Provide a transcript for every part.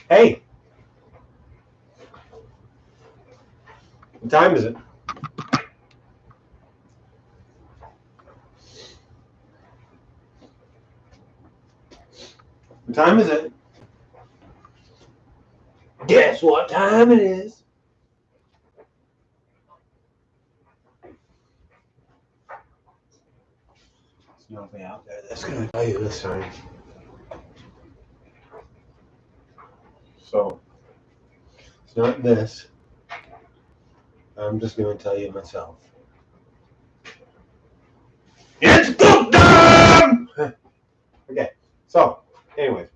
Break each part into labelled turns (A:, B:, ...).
A: Hey, what time is it? What time is it? Guess what time it is? There's nobody out there that's going to tell you this time. So, it's not this. I'm just going to tell you myself. It's cook time! Okay, so, anyways.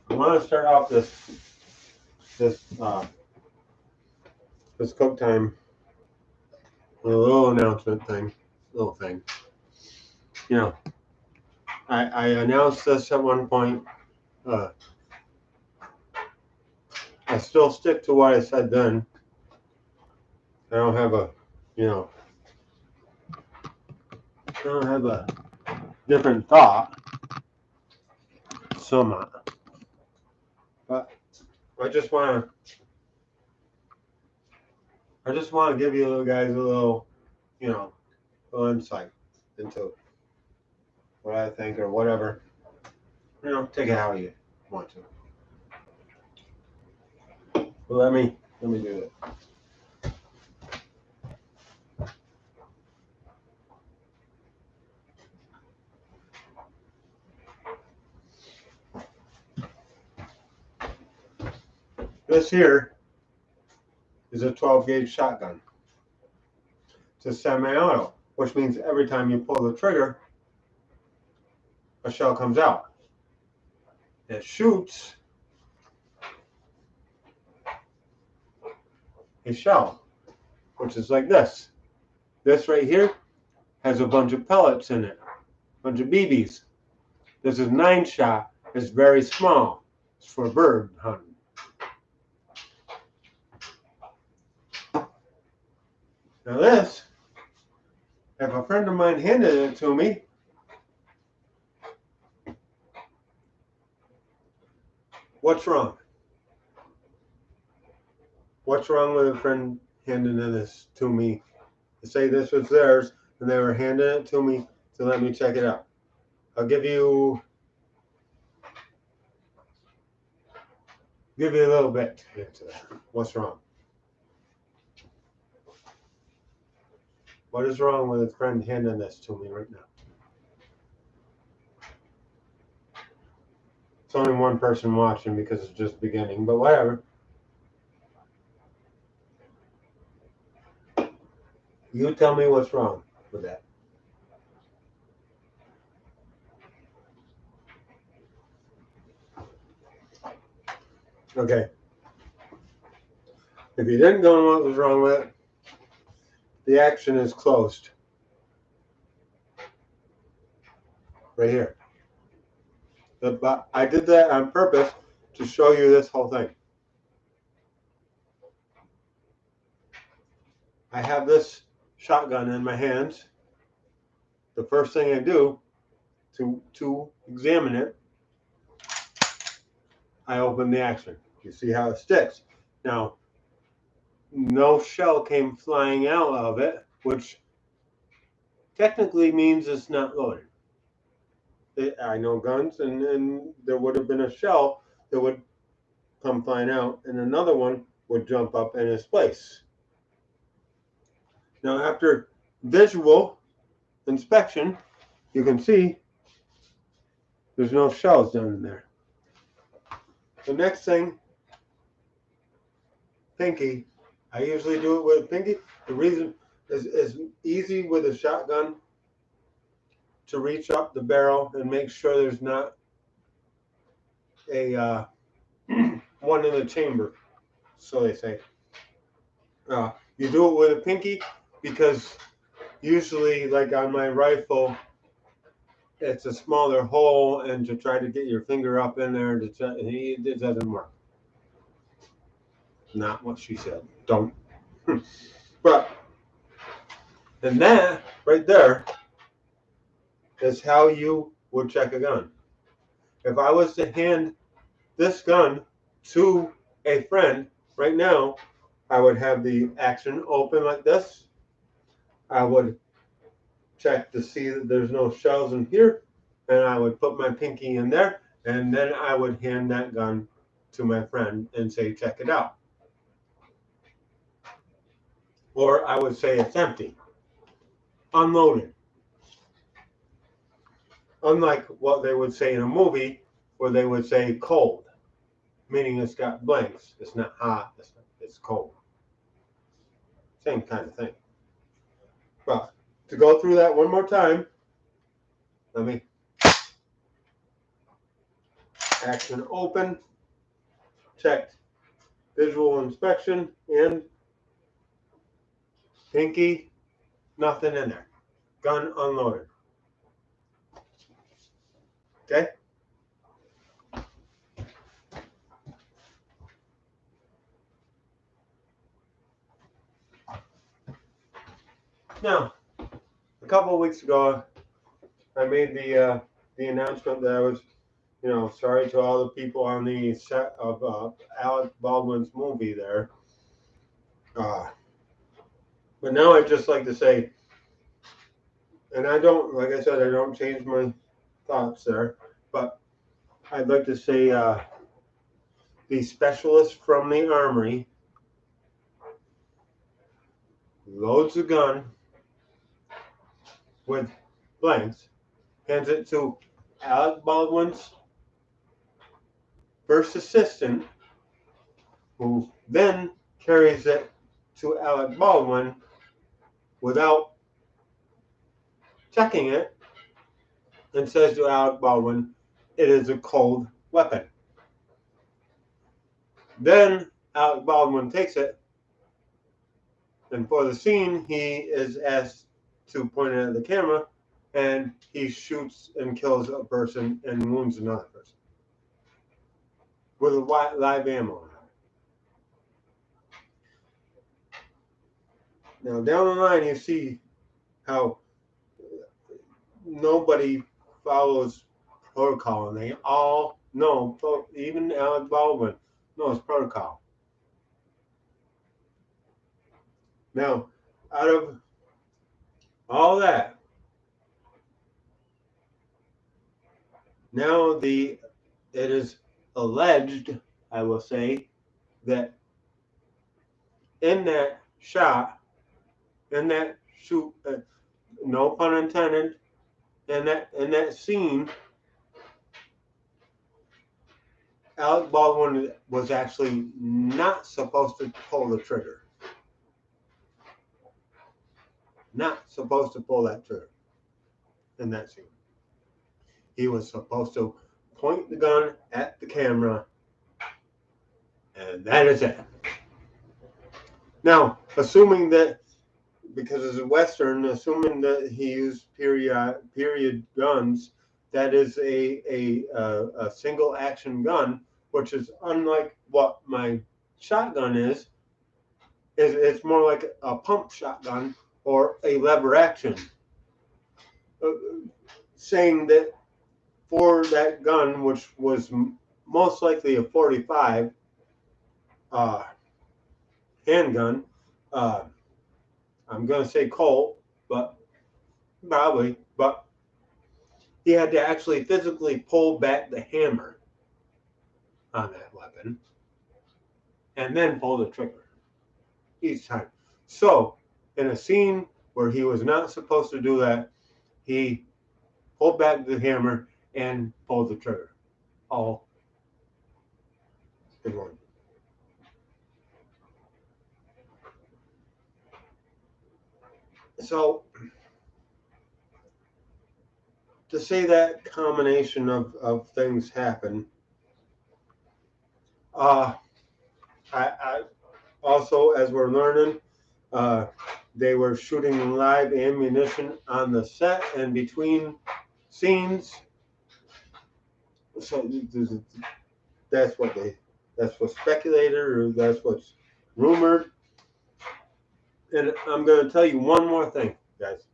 A: I want to start off this cook time with a little announcement thing, little thing. You know, I announced this at one point. I still stick to what I said then. I don't have a, I don't have a different thought. Somewhat. But I just want to give you little guys a little, little insight into what I think or whatever. Take it how you want to. But let me do it. This here is a 12 gauge shotgun. It's a semi-auto, which means every time you pull the trigger, a shell comes out. It shoots a shell, which is like this. This right here has a bunch of pellets in it, a bunch of BBs. This is 9-shot. It's very small. It's for bird hunting. Now this, if a friend of mine handed it to me, what's wrong? What's wrong with a friend handing this to me to say this was theirs and they were handing it to me to let me check it out? I'll give you a little bit into that. What's wrong? What is wrong with a friend handing this to me right now? It's only one person watching because it's just beginning, but whatever. You tell me what's wrong with that. Okay. If you didn't know what was wrong with it, the action is closed. Right here. But I did that on purpose to show you this whole thing. I have this shotgun in my hands. The first thing I do to examine it, I open the action. You see how it sticks. Now, no shell came flying out of it, which technically means it's not loaded. I know guns, and there would have been a shell that would come flying out, and another one would jump up in its place. Now, after visual inspection, you can see there's no shells down in there. The next thing, pinky. I usually do it with pinky. The reason is easy with a shotgun to reach up the barrel and make sure there's not a one in the chamber, so they say. You do it with a pinky because usually, like on my rifle, it's a smaller hole, and to try to get your finger up in there, it doesn't work. Not what she said. Don't. But And that right there is how you would check a gun. If I was to hand this gun to a friend right now, I would have the action open like this. I would check to see that there's no shells in here, and I would put my pinky in there, and then I would hand that gun to my friend and say, check it out. Or I would say it's empty, unloaded. Unlike what they would say in a movie where they would say cold, meaning it's got blanks. It's not hot, it's cold. Same kind of thing. But to go through that one more time, let me action open, checked visual inspection, and pinky, nothing in there. Gun unloaded. Okay? Now, a couple of weeks ago, I made the announcement that I was, sorry to all the people on the set of Alec Baldwin's movie there. But now I'd just like to say, and I don't, like I said, I don't change my thoughts there, but I'd like to say the specialist from the armory loads a gun with blanks, hands it to Alec Baldwin's first assistant, who then carries it to Alec Baldwin without checking it and says to Alec Baldwin, it is a cold weapon. Then Alec Baldwin takes it, and for the scene, he is asked to point it at the camera, and he shoots and kills a person and wounds another person with a live ammo on it. Now, down the line, you see how nobody follows protocol, and they all know, even Alec Baldwin knows protocol. Now, out of all that, now it is alleged, I will say, that in that shot, in that shoot, no pun intended, in that scene, Alec Baldwin was actually not supposed to pull the trigger. Not supposed to pull that trigger in that scene. He was supposed to point the gun at the camera, and that is it. Now, assuming that, because it's a Western, assuming that he used period guns, that is a single action gun, which is unlike what my shotgun is. It's more like a pump shotgun or a lever action. Saying that for that gun, which was most likely a 45 handgun, I'm going to say Colt, but probably, but he had to actually physically pull back the hammer on that weapon and then pull the trigger each time. So, in a scene where he was not supposed to do that, he pulled back the hammer and pulled the trigger. All in one. So, to say that combination of things happen, I also, as we're learning, they were shooting live ammunition on the set and between scenes. So that's what's speculated, or that's what's rumored. And I'm going to tell you one more thing. guys.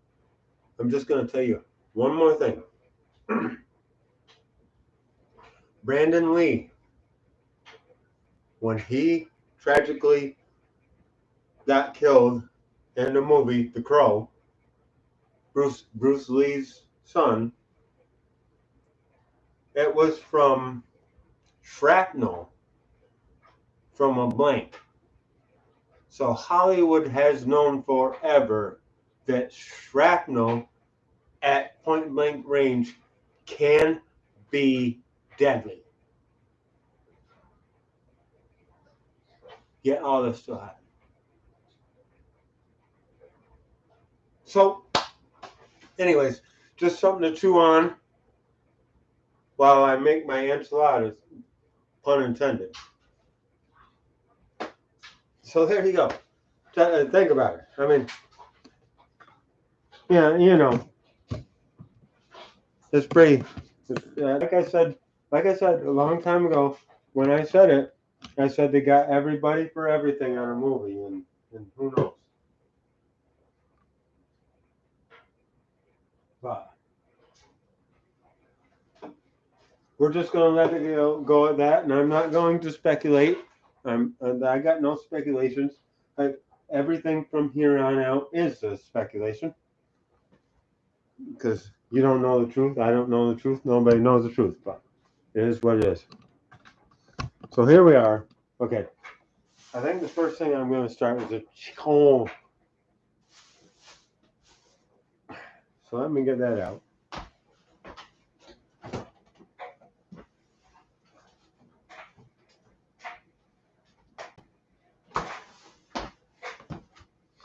A: I'm just going to tell you one more thing. Brandon Lee, when he tragically got killed in the movie The Crow, Bruce Lee's son, it was from shrapnel from a blank. So Hollywood has known forever that shrapnel at point blank range can be deadly. Yet all this still happens. So, anyways, just something to chew on while I make my enchiladas, pun intended. So there you go. Think about it. I mean, yeah, you know, it's pretty. Like I said a long time ago, when I said it, I said they got everybody for everything on a movie, and who knows. But we're just going to let it go at that, and I'm not going to speculate. I got no speculations. Everything from here on out is a speculation, because you don't know the truth. I don't know the truth. Nobody knows the truth, but it is what it is. So here we are. Okay. I think the first thing I'm going to start is a chicken. So let me get that out.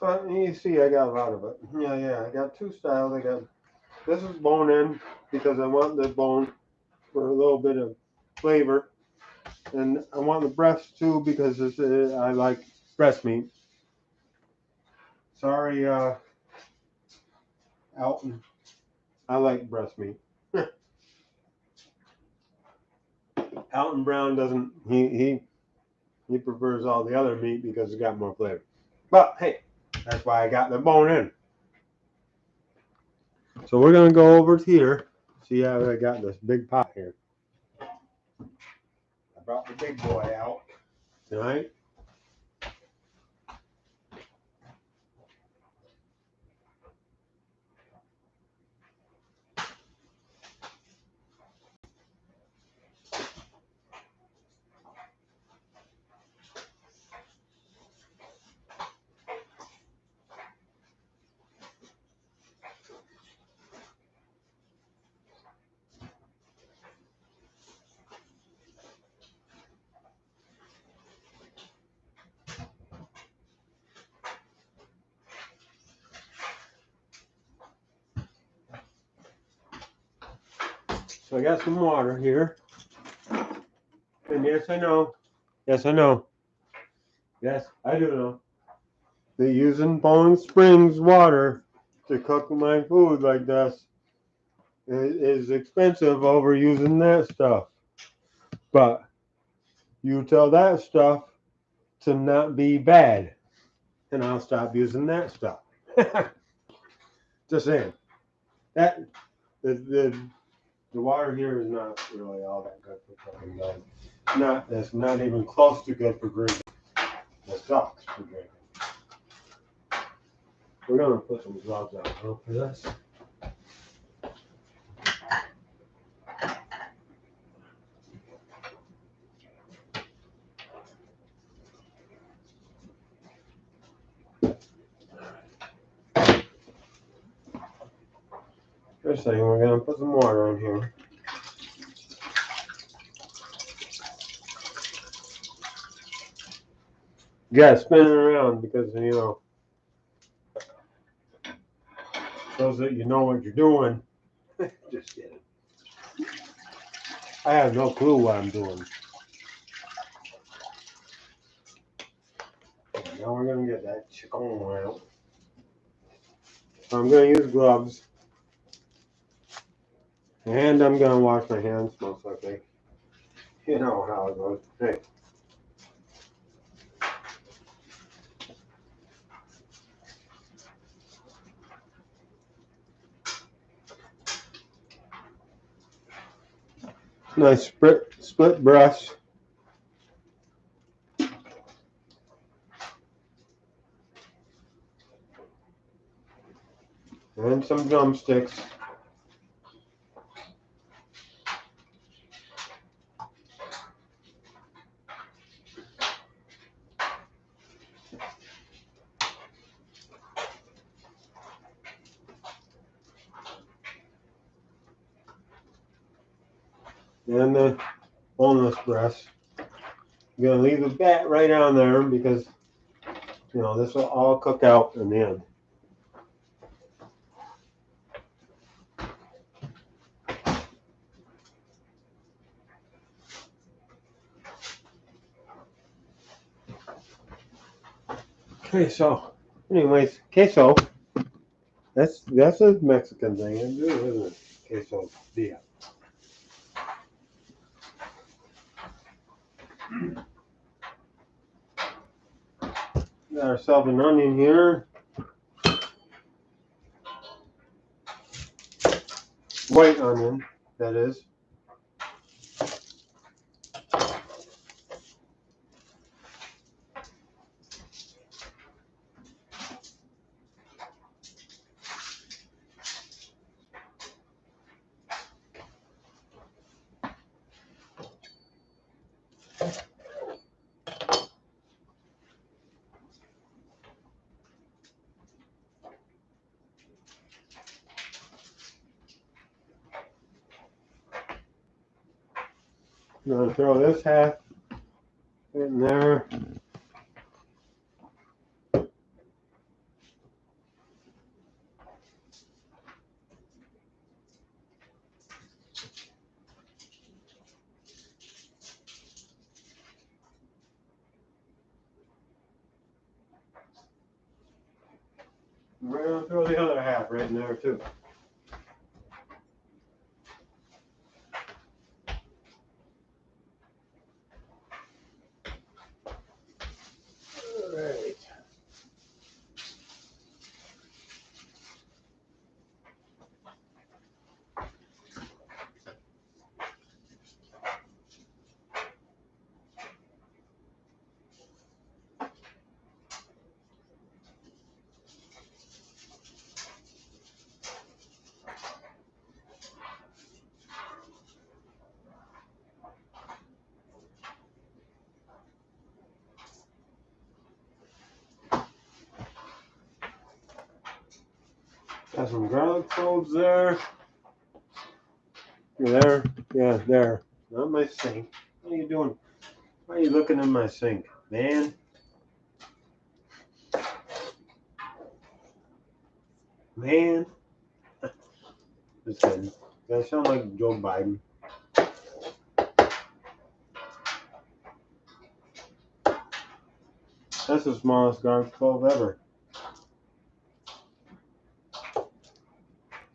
A: So you see, I got a lot of it. Yeah. I got two styles. This is bone in because I want the bone for a little bit of flavor, and I want the breast too because I like breast meat. Sorry, Alton. I like breast meat. Alton Brown doesn't. He prefers all the other meat because it's got more flavor. But hey, that's why I got the bone in. So we're gonna go over to here. See how I got this big pot here. I brought the big boy out tonight. So I got some water here. And yes, I know. Yes, I know. Yes, I do know. They're using Bone Springs water to cook my food like this. It is expensive over using that stuff. But you tell that stuff to not be bad, and I'll stop using that stuff. Just saying. That the water here is not really all that good for cooking. It's not even close to good for drinking. It sucks for drinking. We're gonna put some gloves on for this. First thing, we're gonna put some water in here. You gotta spin it around because shows that you know what you're doing. Just kidding. I have no clue what I'm doing. Now we're gonna get that chicken out. So I'm gonna use gloves. And I'm gonna wash my hands most likely. You know how it goes. Hey. Nice split brush. And some drumsticks. And the boneless breast. I'm gonna leave the fat right on there because this will all cook out in the end. Okay, so anyways, queso. That's a Mexican thing, isn't it? Quesadilla. Got ourselves an onion here. White onion, that is. I'm gonna throw this half in there. We're gonna throw the other half right in there too. Alright. Got some garlic cloves there. There. Yeah, there. Not my sink. What are you doing? Why are you looking in my sink, man? Man. Just kidding. I sound like Joe Biden. That's the smallest garlic clove ever.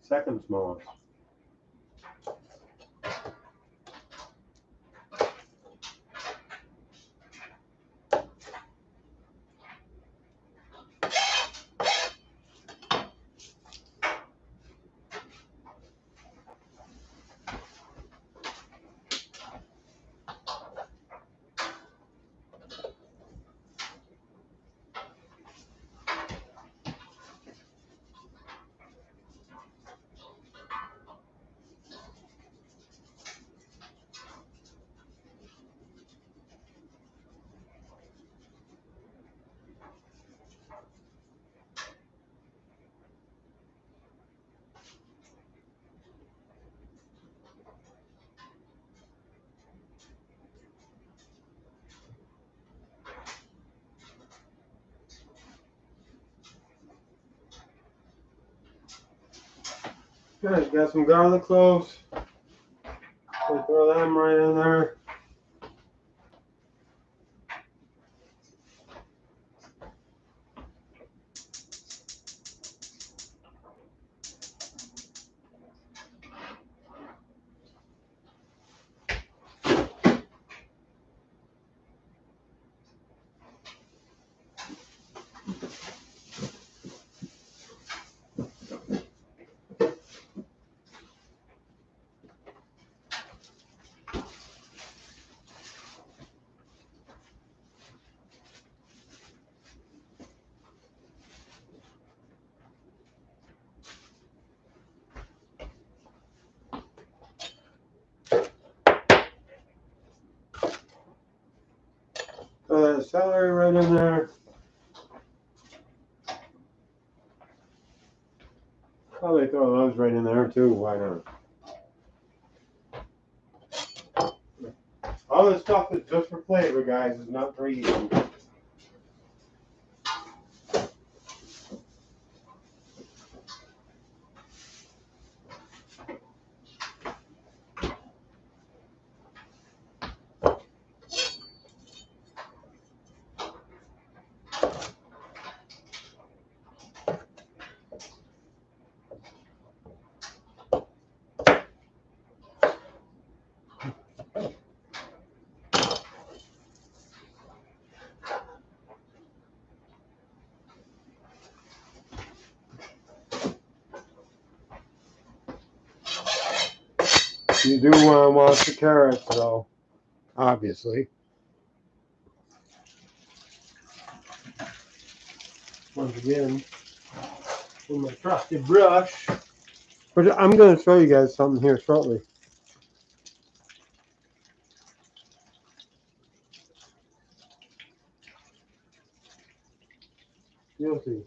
A: Second smallest. Good, got some garlic cloves. We'll throw them right in there. Throw that celery right in there. Probably throw those right in there too. Why not? All this stuff is just for flavor, guys. It's not for eating. You do want to wash the carrots, though, obviously. Once again, with my trusty brush. But I'm going to show you guys something here shortly. You'll see.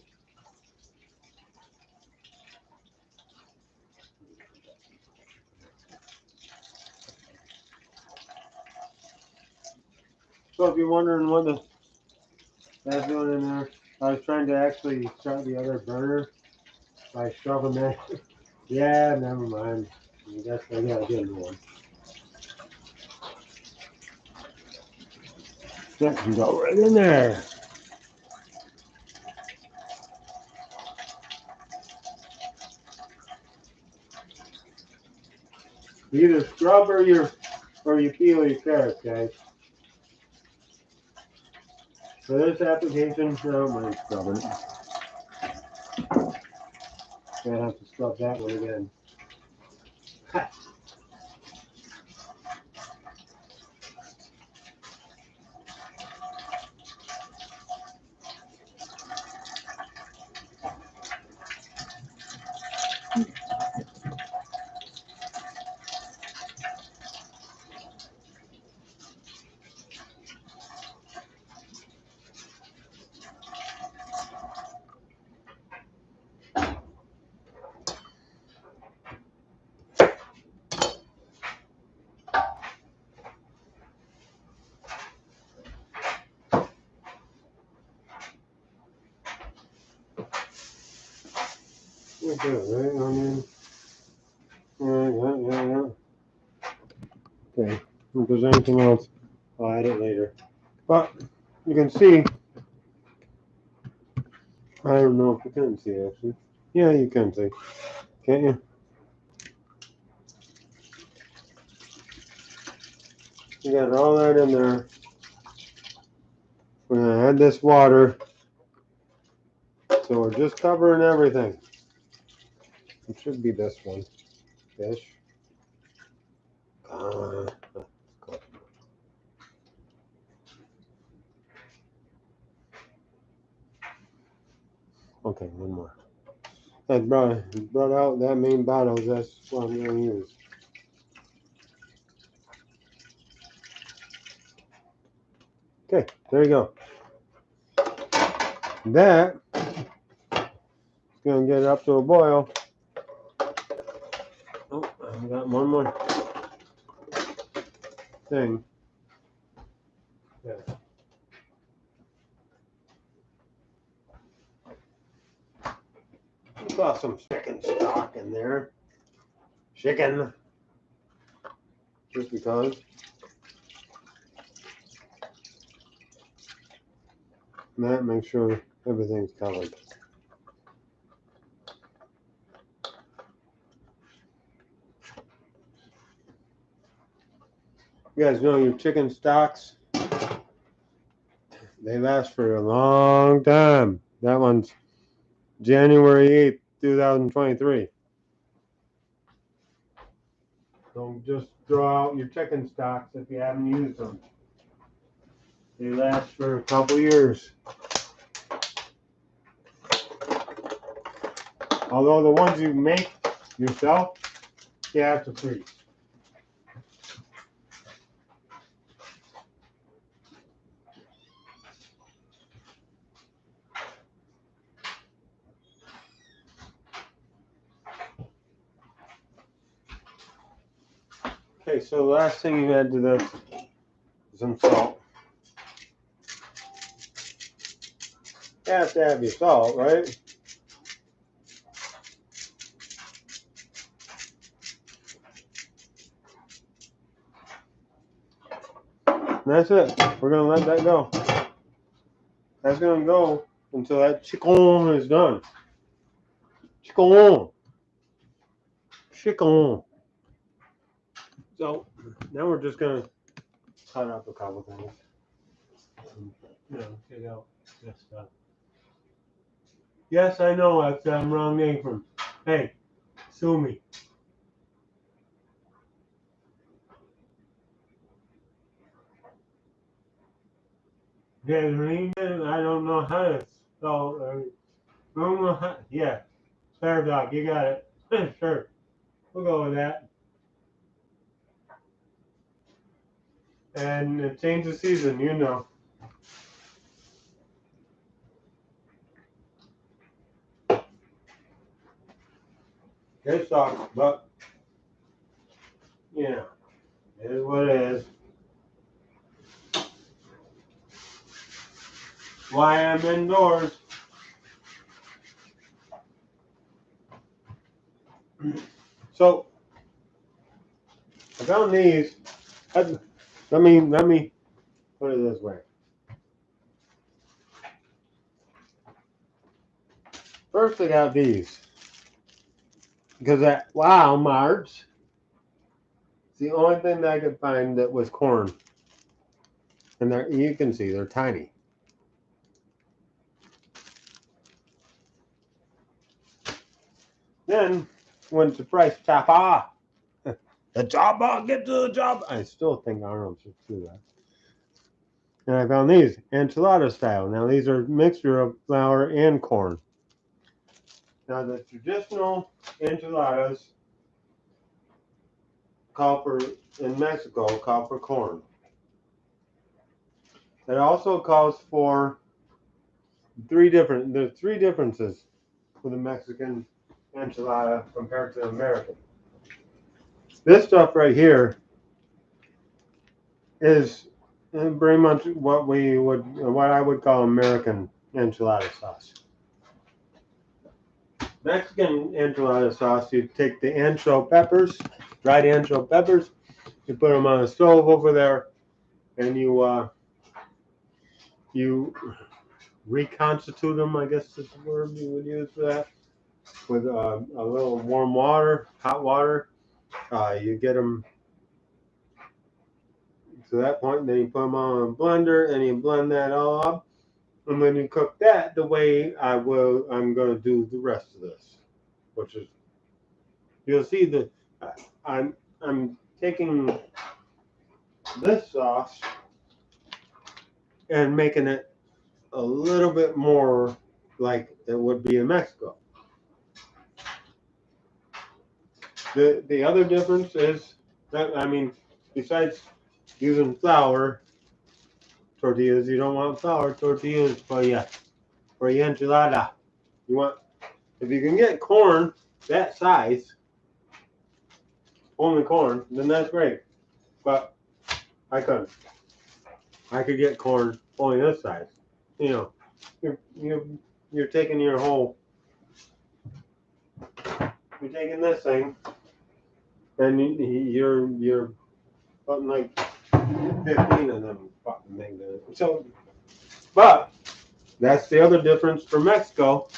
A: So if you're wondering what that's doing in there, I was trying to actually start the other burner by shoving that. Yeah, never mind. I guess I gotta get a new one. That can go right in there. You either scrub or you peel your carrots, guys. For this application, I don't mind scrubbing it. Gonna have to scrub that one again. Right, onion. Yeah. Okay, if there's anything else, I'll add it later. But you can see, I don't know if you can see actually. Yeah, you can see, can't you? You got all that in there. We're gonna add this water. So we're just covering everything. It should be this one. Fish. Okay, one more. I brought out that main bottles. That's what I'm going to use. Okay, there you go. That is going to get it up to a boil. Oh, I got one more thing. Yeah. Got some chicken stock in there. Chicken. Just because. That makes sure everything's covered. You guys know your chicken stocks, they last for a long time. That one's January 8th, 2023. Don't just throw out your chicken stocks if you haven't used them. They last for a couple years. Although the ones you make yourself, you have to freeze. Okay, so the last thing you add to this is some salt. You have to have your salt, right? And that's it. We're gonna let that go. That's gonna go until that chicken is done. Chicken. Chicken. So now we're just gonna cut up a couple things. Take out this stuff. Yes, I know I'm wrong name from. Hey, sue me. Yeah, I don't know how to spell. I don't know how. Yeah, fair dog, you got it. Sure, we'll go with that. And change the season, you know. It sucks, but you know, it is what it is. Why I'm indoors. So I found these. Let me put it this way. First, I got these because at Walmart, it's the only thing that I could find that was corn, and you can see they're tiny. Then when the price chopper, the chopper, get to the job. I still think Arnold should do that. And I found these enchilada style. Now these are a mixture of flour and corn. Now the traditional enchiladas in Mexico call for corn. It also calls for there's three differences with the Mexican enchilada compared to the American. This stuff right here is very much what I would call American enchilada sauce. Mexican enchilada sauce, you take the ancho peppers, dried ancho peppers, you put them on a stove over there, and you reconstitute them, I guess is the word you would use for that, with a little warm water, hot water. You get them to that point, and then you put them on a blender, and you blend that all up, and then you cook that the way I'm going to do the rest of this, which is, you'll see that I'm taking this sauce and making it a little bit more like it would be in Mexico. The other difference is that, besides using flour tortillas, you don't want flour tortillas for your enchilada. You want, if you can get corn that size, only corn, then that's great. But I couldn't. I could get corn only this size. You know, you're taking your whole, you're taking this thing, and you're putting like 15 of them fucking things in it. So, but that's the other difference for Mexico.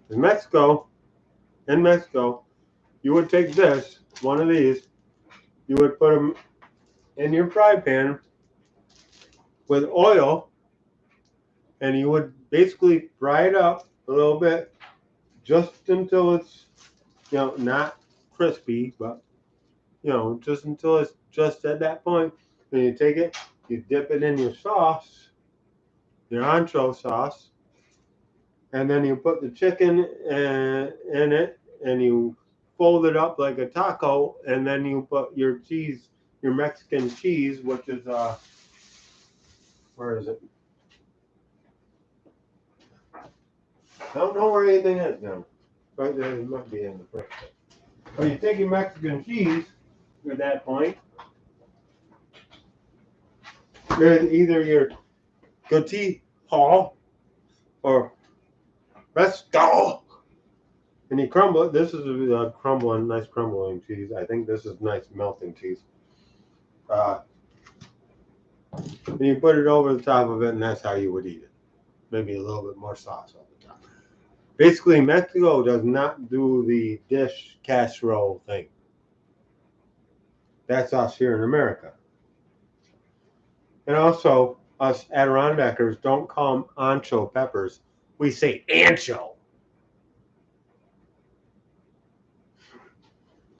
A: In Mexico, you would take this, one of these, you would put them in your fry pan with oil, and you would basically fry it up a little bit, just until it's, not crispy, but, just until it's just at that point. Then you take it, you dip it in your sauce, your ancho sauce, and then you put the chicken in it, and you fold it up like a taco, and then you put your cheese, your Mexican cheese, which is where is it? I don't know where anything is now. Right there, it might be in the fridge. But you take your Mexican cheese, at that point. There's either your goatee haul or Resco. And you crumble it. This is a crumbling, nice crumbling cheese. I think this is nice melting cheese. And you put it over the top of it, and that's how you would eat it. Maybe a little bit more sauce on the top. Basically, Mexico does not do the dish casserole thing. That's us here in America. And also, us Adirondackers don't call them ancho peppers. We say ancho.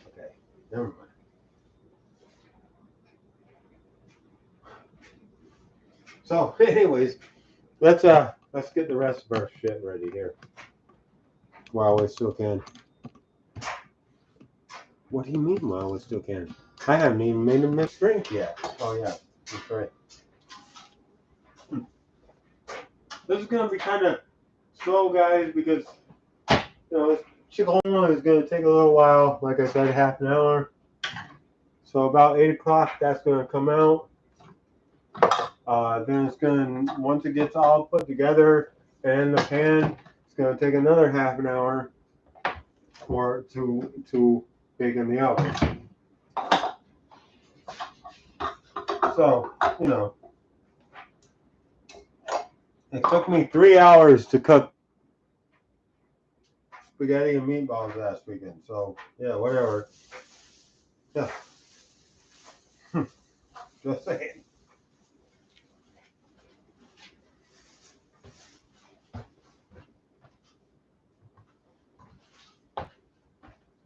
A: Okay, never mind. So, anyways, let's get the rest of our shit ready here while we still can. What do you mean while we still can? I haven't even made a mixed drink yet. Oh yeah, that's right. This is gonna be kind of slow, guys, because Chick-fil-A is gonna take a little while. Like I said, half an hour. So about 8 o'clock, that's gonna come out. Then it's gonna, once it gets all put together and the pan, it's gonna take another half an hour for to bake in the oven. So it took me 3 hours to cook spaghetti and meatballs last weekend. So yeah, whatever. Yeah. Just saying.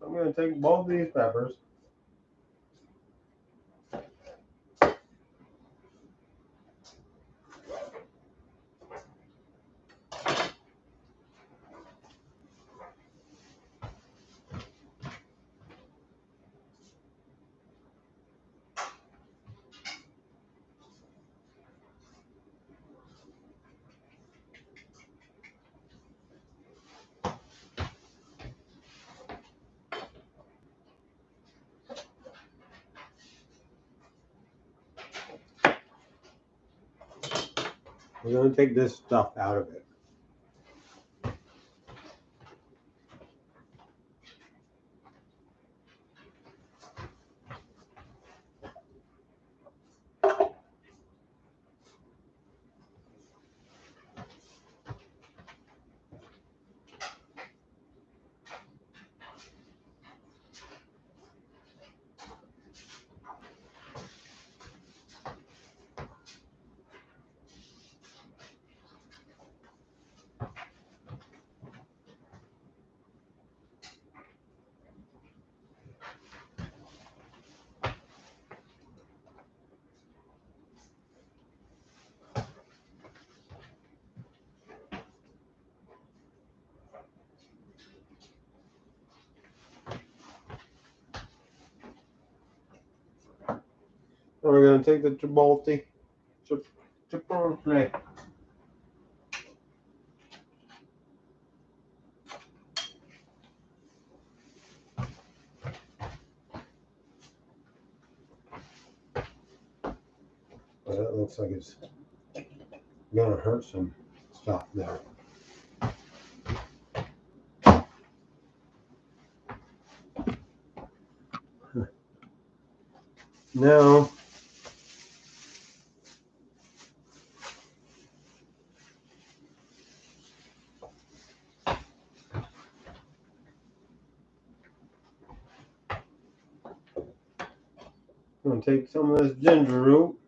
A: I'm going to take both these peppers. We're going to take this stuff out of it. And we're going to take the Chipotle. Chipotle. Well, that looks like it's going to hurt some stuff there. Now, I'm going to take some of this ginger root.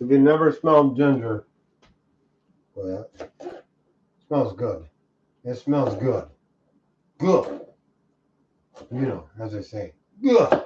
A: If you never smelled ginger, well, it smells good. It smells good. Good. You know, as I say, good.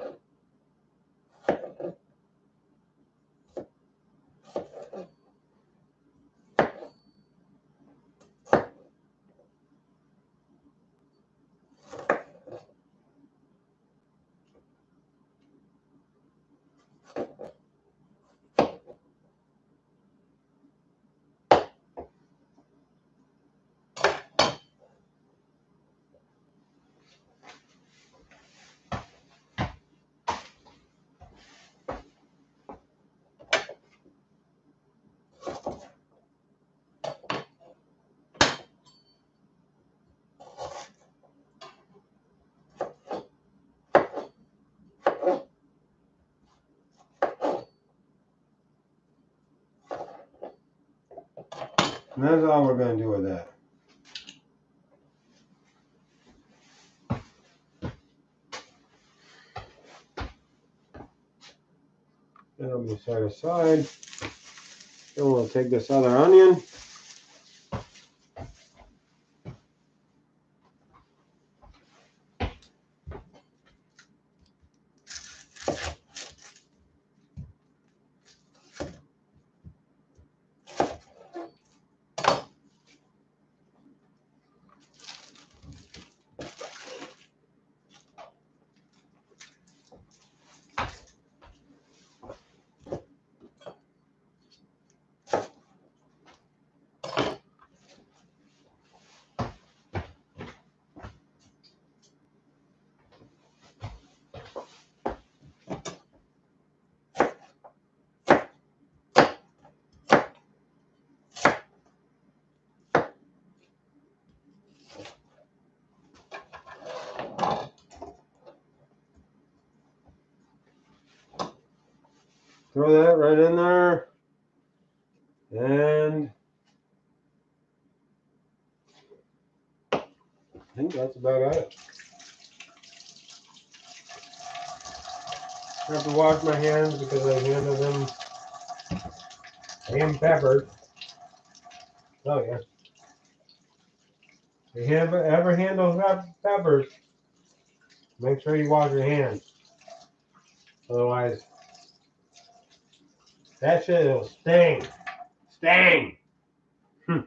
A: And that's all we're going to do with that. That'll be set aside. Then we'll take this other onion. Throw that right in there. And I think that's about it. I have to wash my hands because I handled them damn peppered. Oh yeah. If you ever handle peppers, make sure you wash your hands. Otherwise, that shit will sting. Sting! Okay.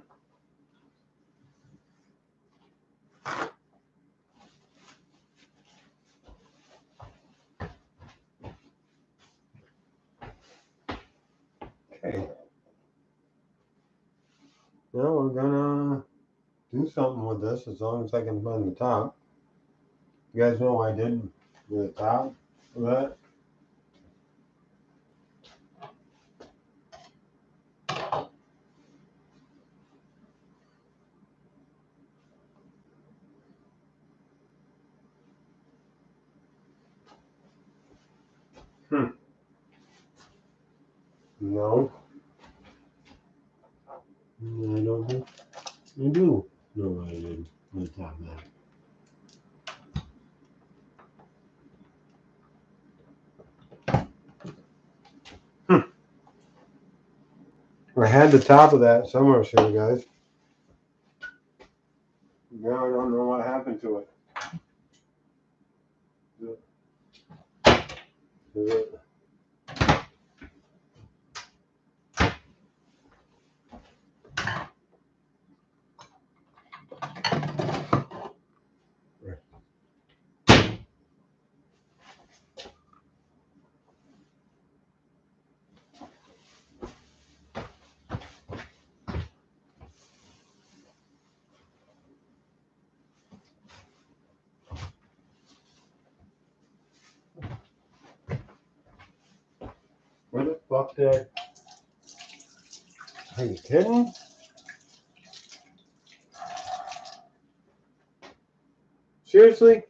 A: Now we're gonna do something with this as long as I can find the top. You guys know what I did with the top of that? No. I don't think I do know what I did with the top of that. I had the top of that somewhere here, guys. Now I don't know what happened to it. Is it? Where the fuck did I... Are you kidding? Seriously?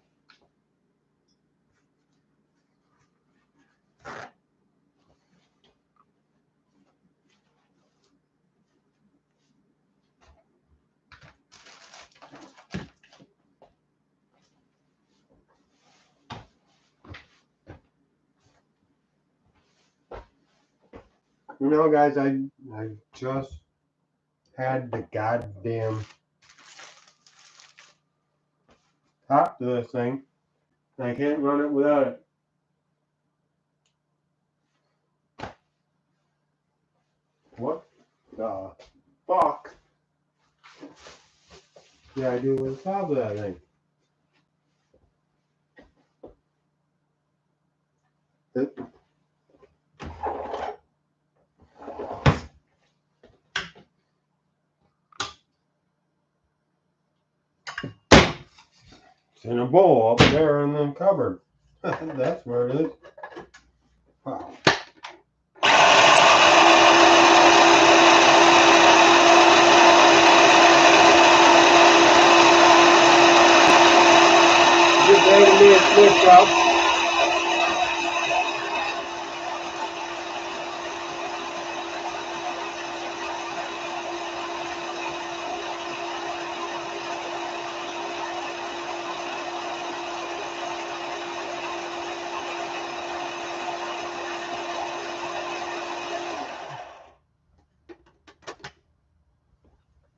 A: You know, guys, I just had the goddamn top to this thing. I can't run it without it. What the fuck? Yeah, I do with the top of that thing. It's in a bowl up there in the cupboard. That's where it is. Wow. Just making me a switch up.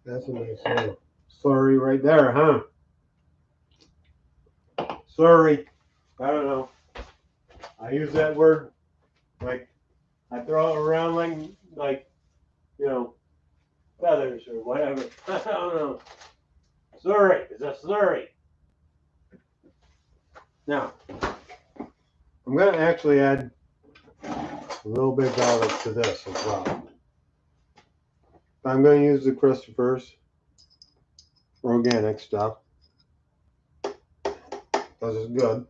A: That's a nice little slurry right there, huh? Slurry. I don't know. I use that word like I throw it around like you know feathers or whatever. I don't know. Slurry. It's a slurry. Now I'm gonna actually add a little bit of garlic to this as well. I'm going to use the Christopher's organic stuff because it's good.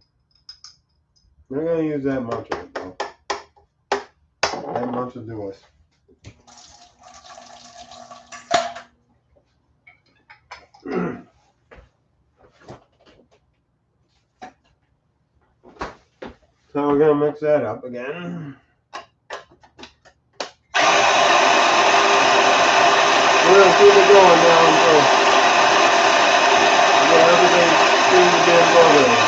A: I'm not going to use that much of it though. That much will do us. So we're going to mix that up again. We're going to keep it going now until we get everything seems to be incorporated.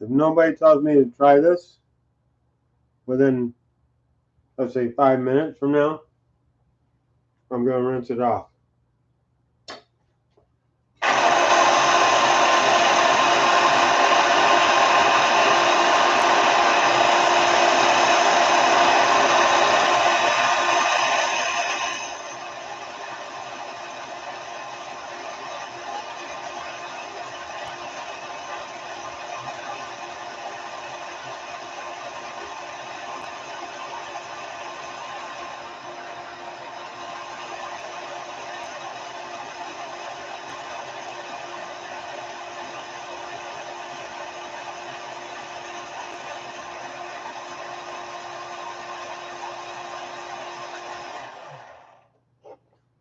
A: If nobody tells me to try this within, let's say, 5 minutes from now, I'm going to rinse it off.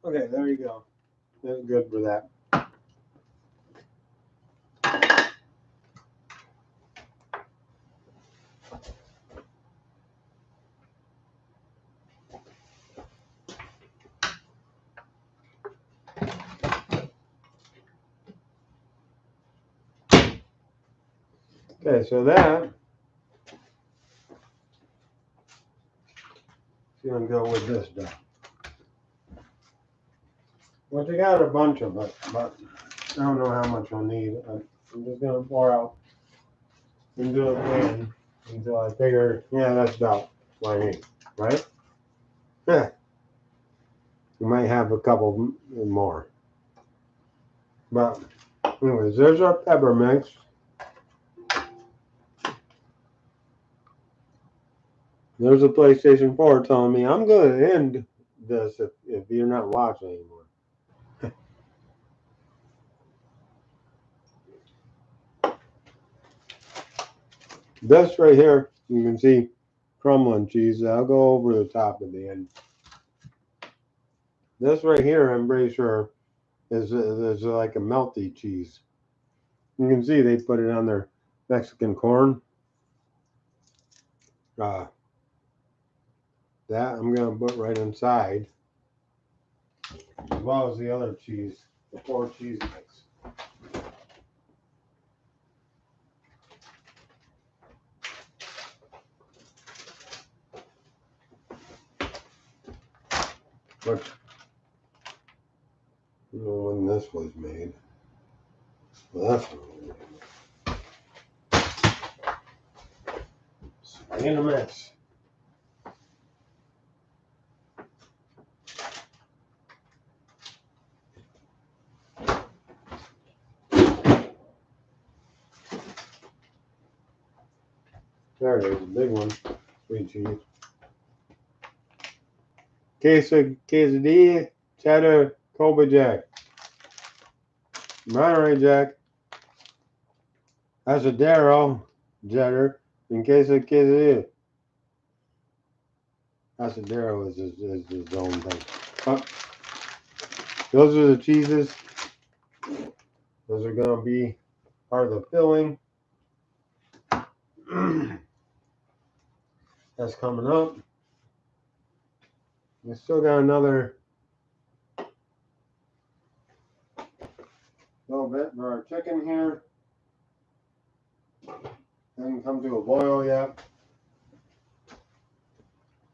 A: Okay, there you go. That's good for that. Okay, so that is going to go with this stuff. Well, you got a bunch of it, but I don't know how much I'll need. I'm just going to pour out into a pan until I figure, yeah, that's about what I need, right? Yeah. You might have a couple more. But anyways, there's our pepper mix. There's a PlayStation 4 telling me I'm going to end this if you're not watching anymore. This right here, You can see crumbling cheese. I'll go over the top at the end. This right here, I'm pretty sure, is like a melty cheese. You can see they put it on their Mexican corn. That I'm going to put right inside, as well as the other cheese, the 4 cheese mix. Which, you know, when this was made. Well, that's in a mess. There it is, a big one. Sweet cheese. Quesadilla, cheddar, Kobe Jack. Monterey Jack. Asadero, cheddar, and quesadilla. Asadero is his own thing. But those are the cheeses. Those are going to be part of the filling. That's coming up. We still got another little bit for our chicken here. Hasn't come to a boil yet.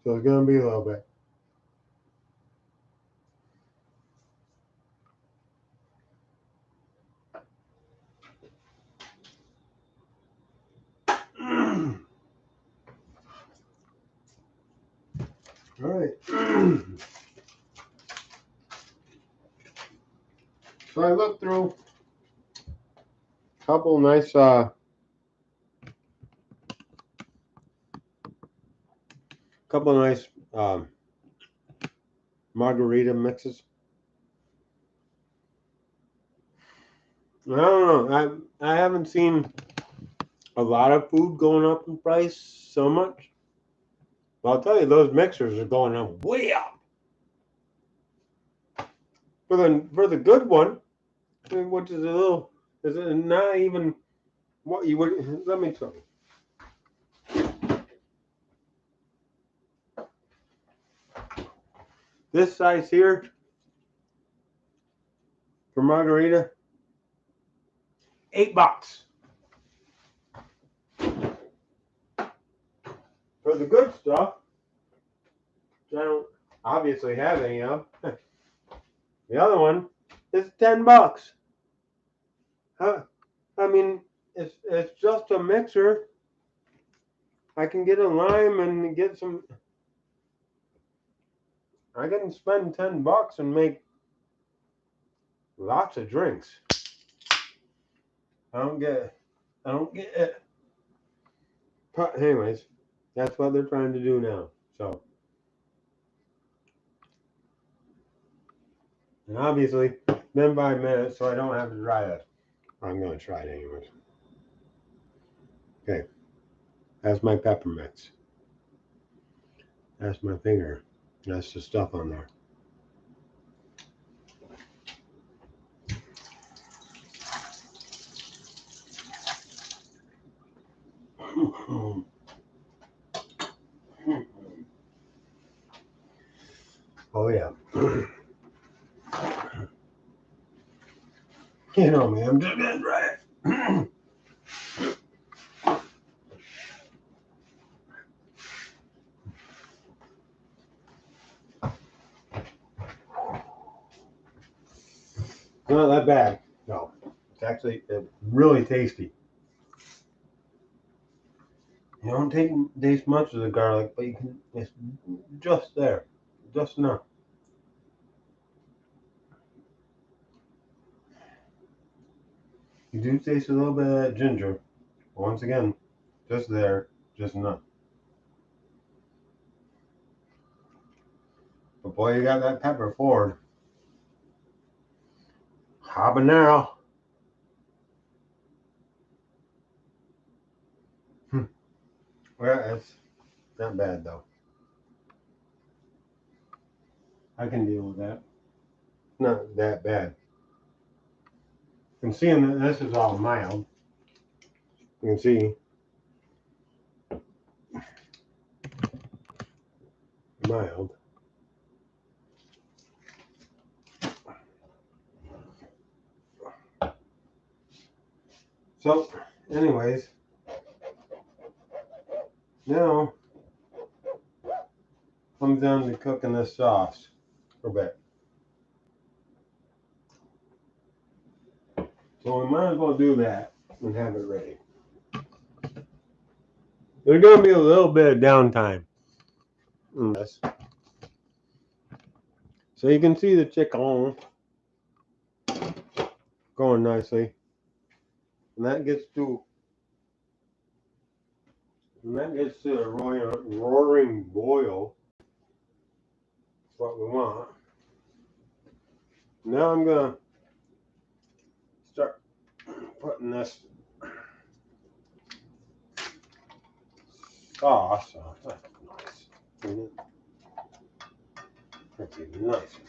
A: So it's going to be a little bit. All right. So I looked through a couple nice margarita mixes. I don't know. I haven't seen a lot of food going up in price so much. But I'll tell you, those mixers are going up way up. For the good one, which is is it not even what you would. Let me tell you. This size here for margarita, $8. For the good stuff, which I don't obviously have any of, the other one is $10. I mean, it's just a mixer. I can get a lime and get some. I can spend $10 and make lots of drinks. I don't get it. But anyways, that's what they're trying to do now. So, and obviously, been 5 minutes, so I don't have to try it. I'm gonna try it anyways. Okay, that's my pepper mix. That's my finger. That's the stuff on there. Oh yeah. You know me, I'm just gonna try it. Not that bad. No, it's actually really tasty. You don't taste much of the garlic, but you can. It's just there, just enough. You do taste a little bit of that ginger. Once again, just there, just enough. But boy, you got that pepper forward. Habanero. Well, it's not bad though. I can deal with that. Not that bad. And seeing that this is all mild, you can see mild. So, anyways, now I'm down to cooking this sauce for a bit. So we might as well do that and have it ready. There's going to be a little bit of downtime in this. So you can see the chicken going nicely. And that gets to a roaring boil. That's what we want. Now I'm going to start putting this sauce on. That's nice, isn't it? That's even nicer.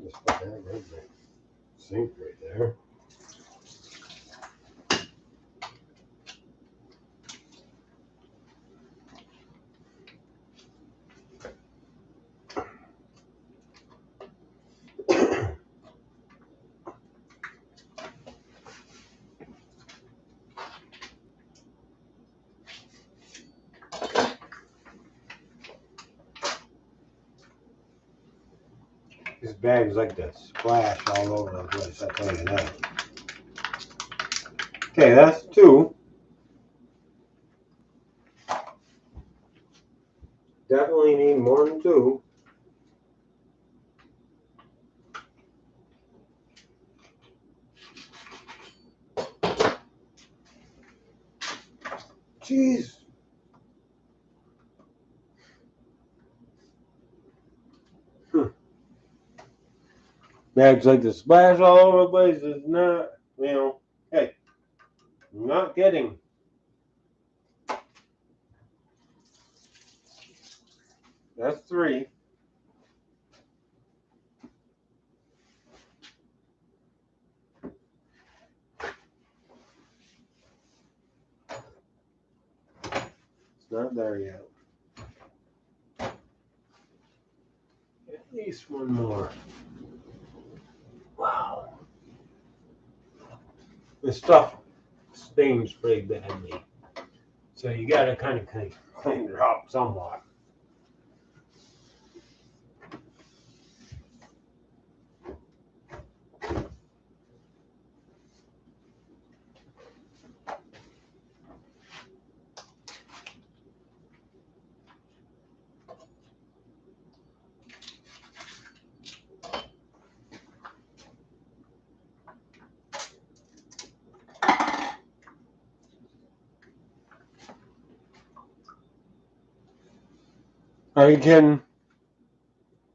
A: Just put that right in the sink right there. These bags like to splash all over the place, I tell you that. Okay, that's 2. Definitely need more than 2. Jeez. Bags like to splash all over the place. It's not, hey, I'm not kidding. That's 3. It's not there yet. At least one more. Wow. This stuff stains pretty badly. So you gotta kind of clean it up somewhat. Are you kidding?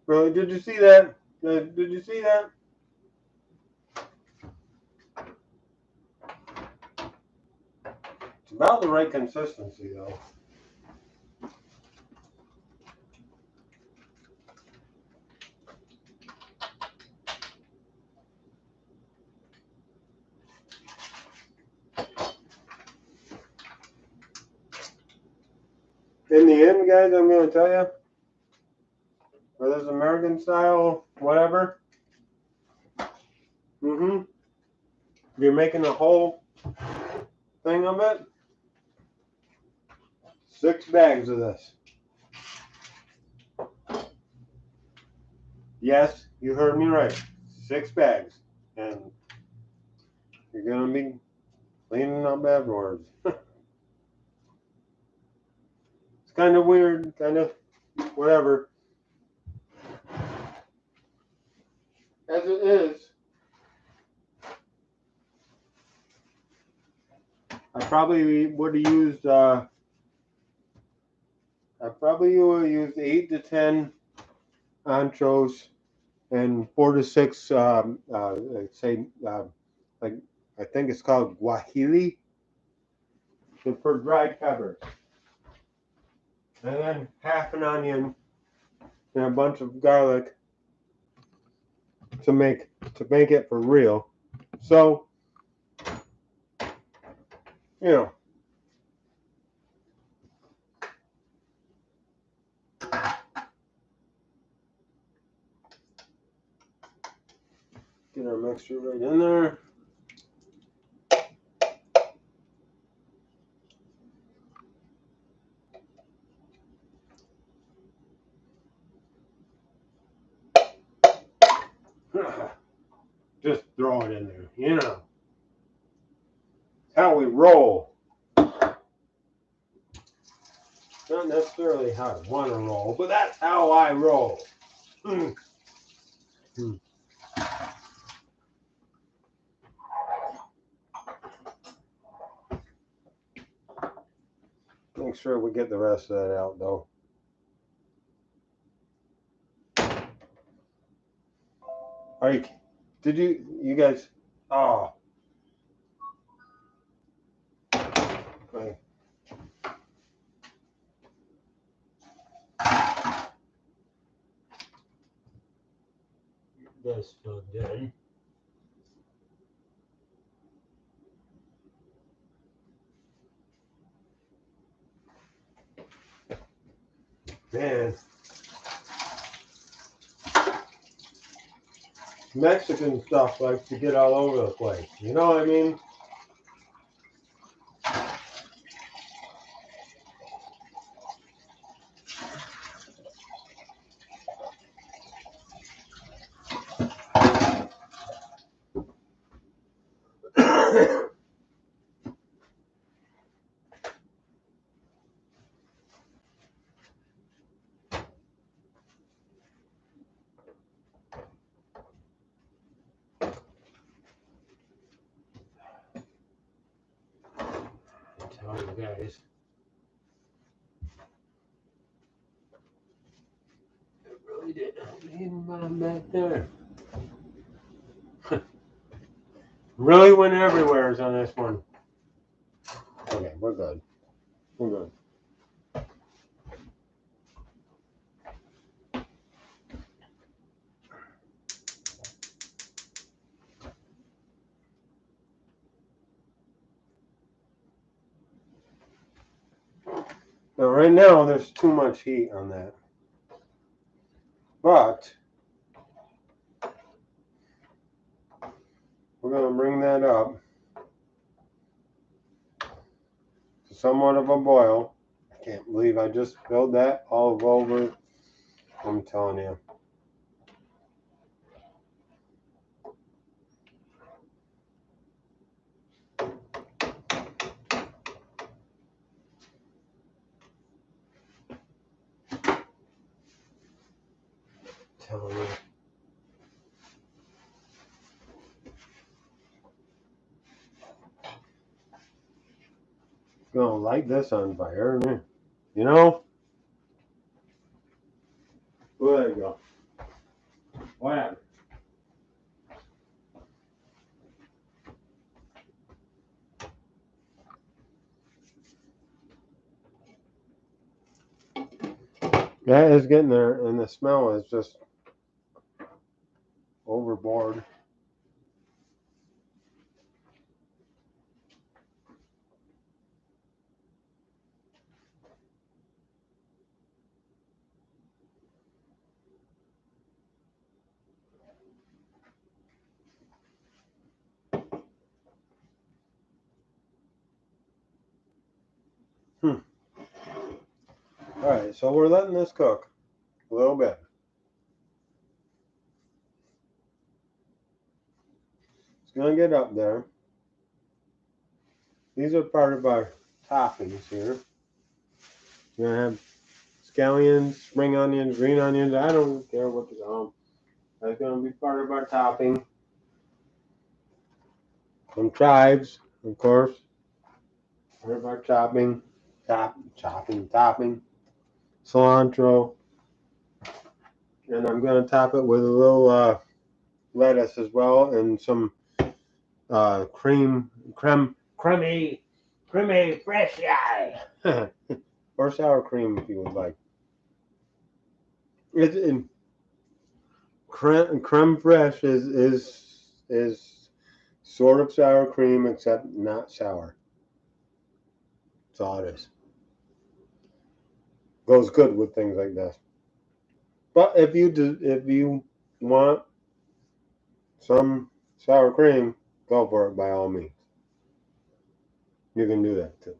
A: Really? Did you see that? Did you see that? It's about the right consistency, though. In the end, guys, I'm going to tell you, for this American style, whatever, if you're making a whole thing of it, 6 bags of this. Yes, you heard me right. 6 bags. And you're going to be cleaning up afterwards. It's kind of weird, kind of whatever. As it is, I probably would have used 8 to 10 anchos and 4 to 6 like I think it's called guajilli. for dried peppers. And then half an onion and a bunch of garlic to make it for real. So, you know, get our mixture right in there. Just throw it in there, you know. How we roll. Not necessarily how I want to roll, but that's how I roll. Make sure we get the rest of that out, though. Did you guys, oh. Okay. That's not good. Man. Mexican stuff likes to get all over the place. You know what I mean? Tell you guys. It really didn't need mine back there. Really went everywhere on this one. Okay, we're good. We're good. Now, right now, there's too much heat on that. But we're going to bring that up to somewhat of a boil. I can't believe I just spilled that all over. I'm telling you. Telling you. Gonna light this on fire, you know? Well, there you go. Whatever. That is getting there, and the smell is just overboard. Alright, so we're letting this cook a little bit. It's gonna get up there. These are part of our toppings here. You're gonna have scallions, spring onions, green onions, I don't care what to call them. That's gonna be part of our topping. Some chives, of course. Part of our topping. Cilantro. And I'm gonna top it with a little lettuce as well, and some creme Creamy fresh or sour cream if you would like. It's in creme fraiche is sort of sour cream except not sour. That's all it is. Goes good with things like this. But if you want some sour cream, go for it by all means. You can do that too.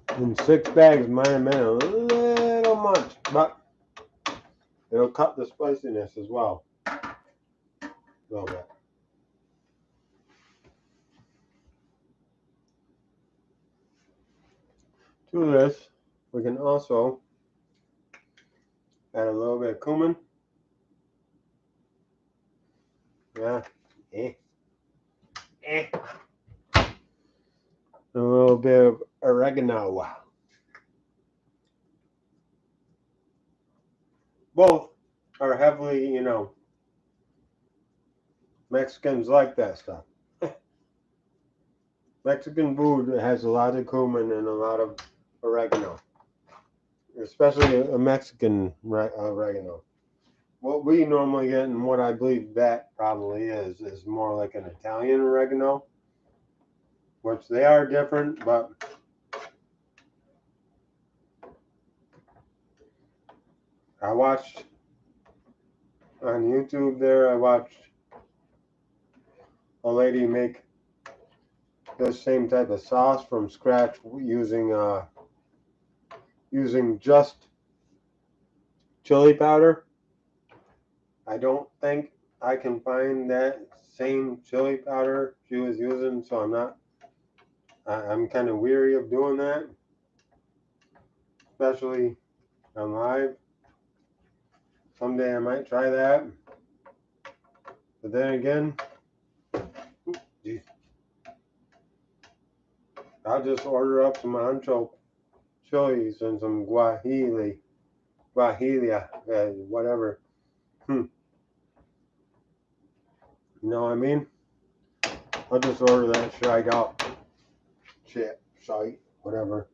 A: And 6 bags might have been a little much, but it'll cut the spiciness as well. A little bit. To this, we can also add a little bit of cumin. Yeah. A little bit of oregano. Both are heavily, Mexicans like that stuff. Mexican food has a lot of cumin and a lot of oregano, especially a Mexican oregano. What we normally get and what I believe that probably is more like an Italian oregano, which they are different, but I watched on YouTube there, I watched a lady make the same type of sauce from scratch using just chili powder. I don't think I can find that same chili powder she was using, so I'm kind of weary of doing that, especially on live. Someday I might try that, but then again, I'll just order up some ancho chilies and some guajillia, whatever. You know what I mean? I'll just order that shite out. Shite, whatever.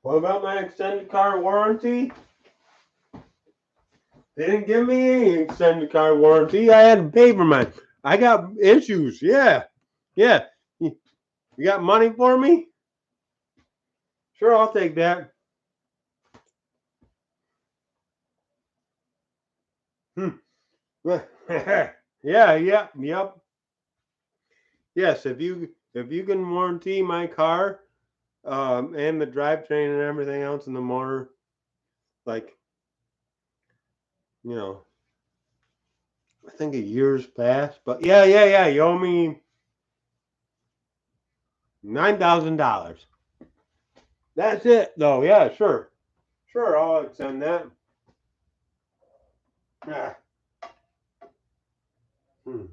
A: What about my extended car warranty? They didn't give me any extended car warranty. I had to pay for mine. I got issues. Yeah. Yeah. You got money for me? Sure, I'll take that. Yeah, yep. Yes, if you can warranty my car, and the drivetrain and everything else in the motor, like, I think a year's passed, but yeah, you owe me $9,000. That's it, though. Yeah, sure, I'll extend that. Yeah. Hmm.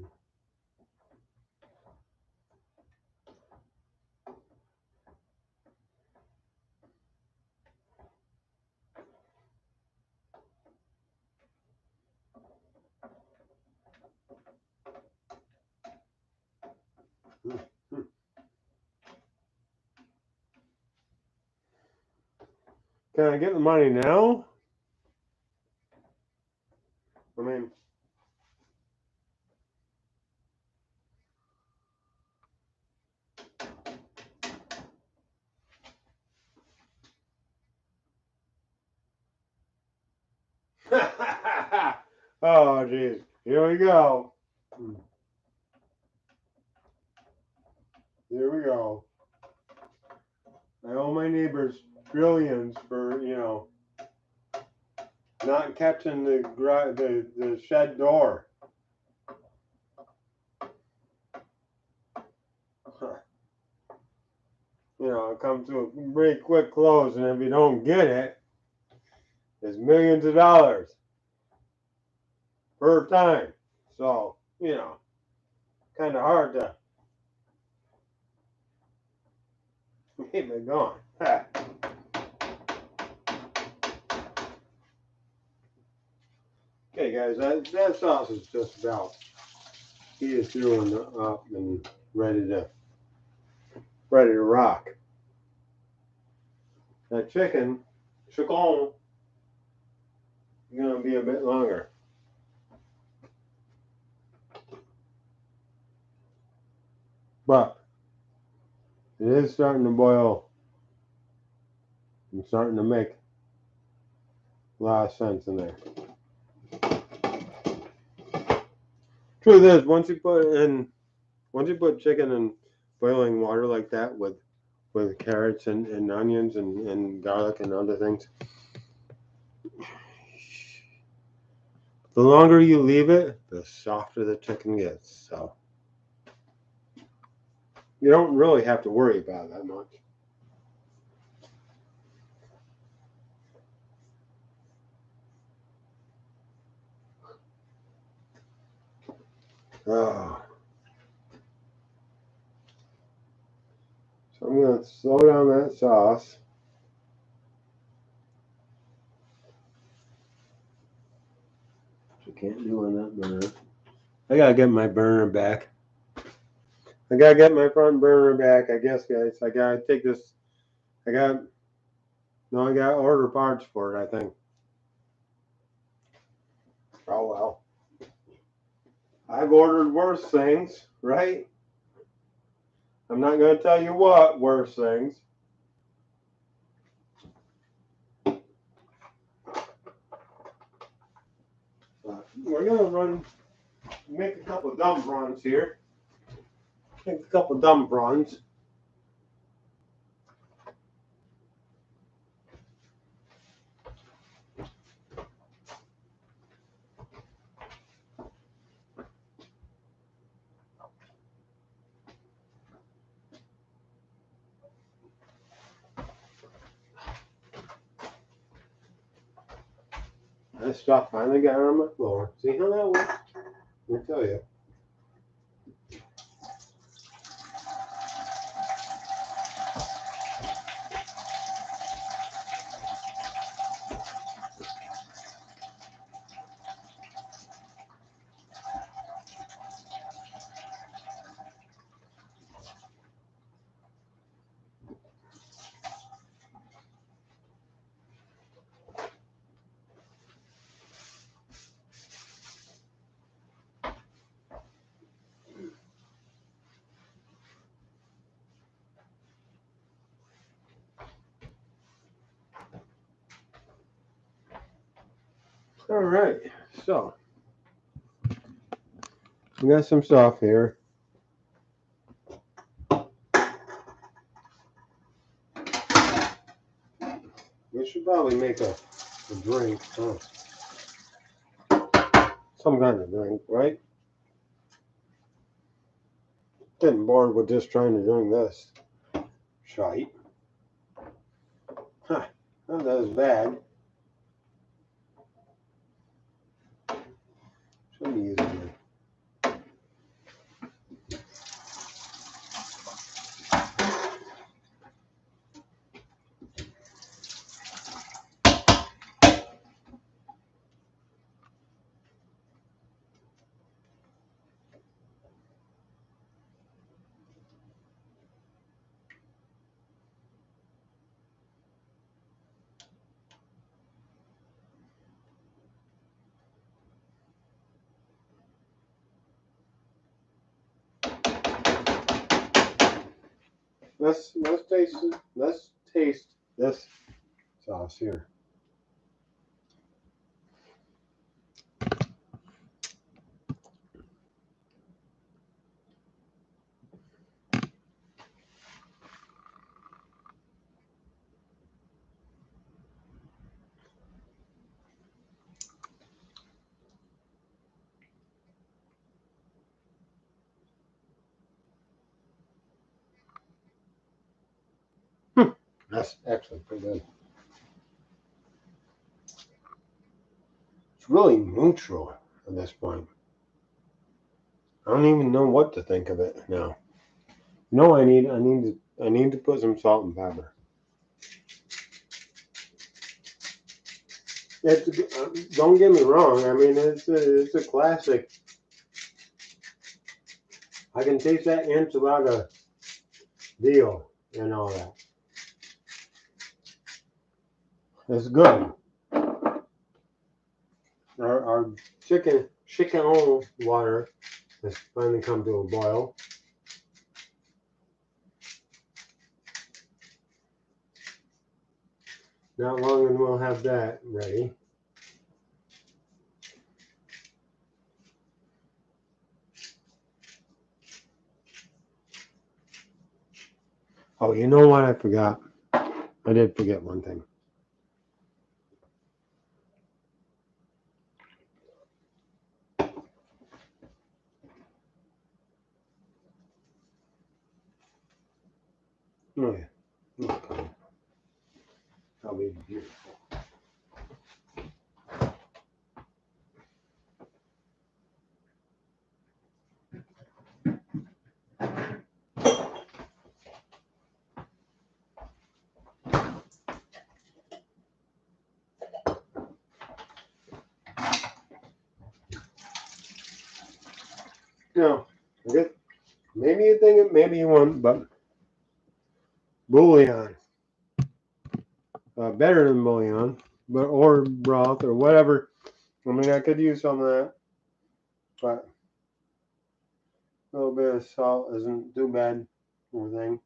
A: Can I get the money now? I mean, Oh, geez. Here we go. Here we go. I owe my neighbors trillions for, not catching the shed door. It comes to a pretty quick close, and if you don't get it, it's millions of dollars per time. So, kind of hard to keep it going. Okay, guys, that sauce is just about heated through and up and ready to rock. That chicken is gonna be a bit longer. But it is starting to boil and starting to make a lot of sense in there. Truth is, once you put chicken in boiling water like that with carrots and onions and garlic and other things, the longer you leave it, the softer the chicken gets. So you don't really have to worry about it that much. Oh. So I'm going to slow down that sauce. You can't do on that burner. I gotta get my burner back. I gotta get my front burner back, I guess, guys. I gotta take this. I gotta order parts for it, I think. Oh well. I've ordered worse things, right? I'm not gonna tell you what worse things. We're gonna make a couple dump runs here. Make a couple dump runs. That stuff finally got on my floor. See how that works? Let me tell you. All right, so we got some stuff here. We should probably make a drink, some kind of drink, right? Getting bored with just trying to drink this shite. Huh, not as bad. Should be using it. Let's taste this sauce here. That's actually pretty good. It's really neutral at this point. I don't even know what to think of it now. No, I need to put some salt and pepper. Don't get me wrong. I mean, it's a classic. I can taste that enchilada veal and all that. It's good. Our chicken water has finally come to a boil. Not long and we'll have that ready. Oh, you know what I forgot? I did forget one thing. Oh yeah. Okay. That'll be beautiful. Now, I guess maybe you think it, maybe you won't, but bouillon, better than bouillon, but or broth or whatever. I mean, I could use some of that, but a little bit of salt isn't too bad or anything.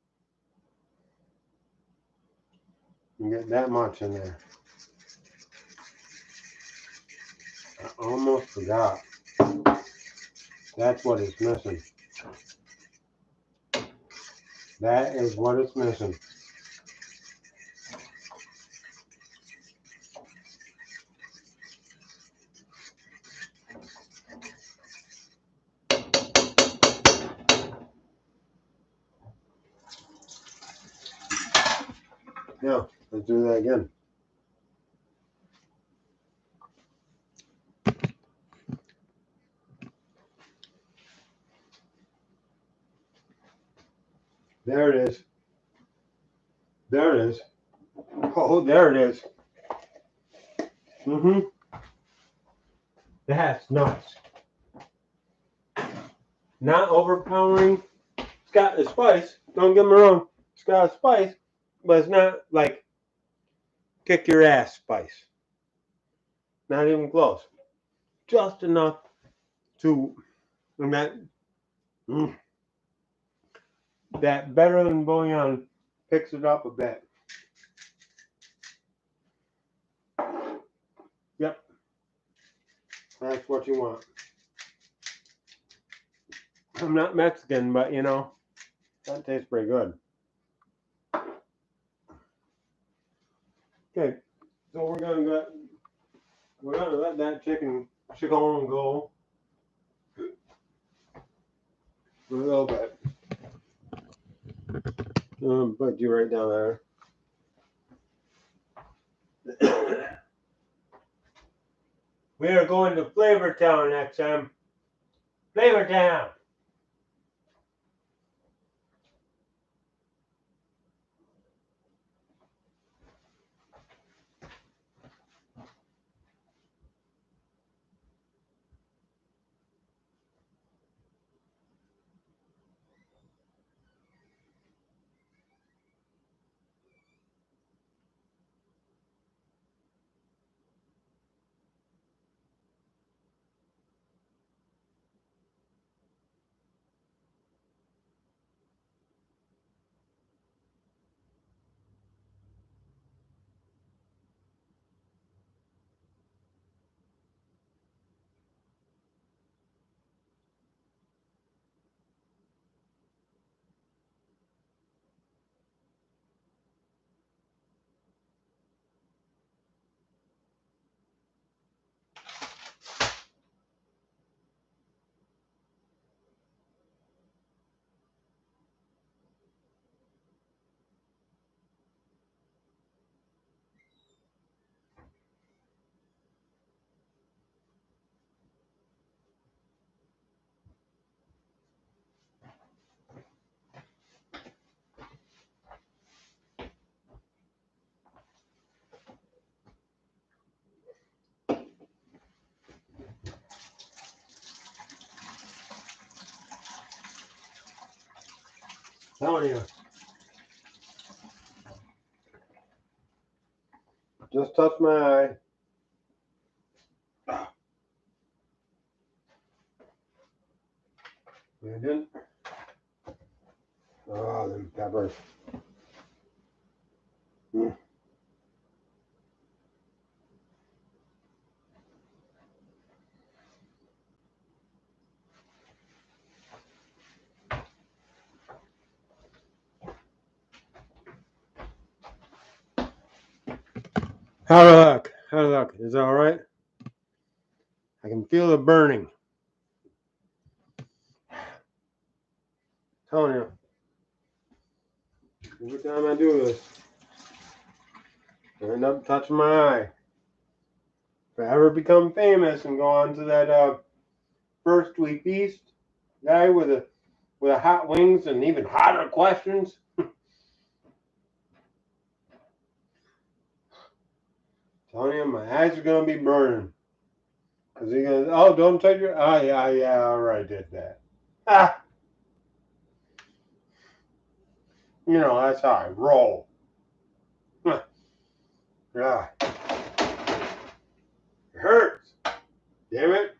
A: You get that much in there. I almost forgot. That's what it's missing. That is what it's missing. Now, let's do that again. There it is. There it is. Oh, there it is. Mm-hmm. That's nice. Not overpowering. It's got a spice. Don't get me wrong. It's got a spice, but it's not like kick your ass spice. Not even close. Just enough to that better than bouillon picks it up a bit. Yep. That's what you want. I'm not Mexican, but you know, that tastes pretty good. Okay, so we're gonna let that chicken go for a little bit. Put you right down there. We are going to Flavor Town next time. Flavor Town. Telling you. Just touched my eye. I didn't. Oh, them peppers. Mm. How to look? How to look? Is that all right? I can feel the burning. Telling you. Every time I do this, I end up touching my eye. If I ever become famous and go on to that First We Feast guy with the hot wings and even hotter questions. Telling you, my eyes are gonna be burning. Cause he goes, oh, don't touch your eye. Yeah, I already did that. Ah, you know, that's how I roll. Yeah. It hurts. Damn it.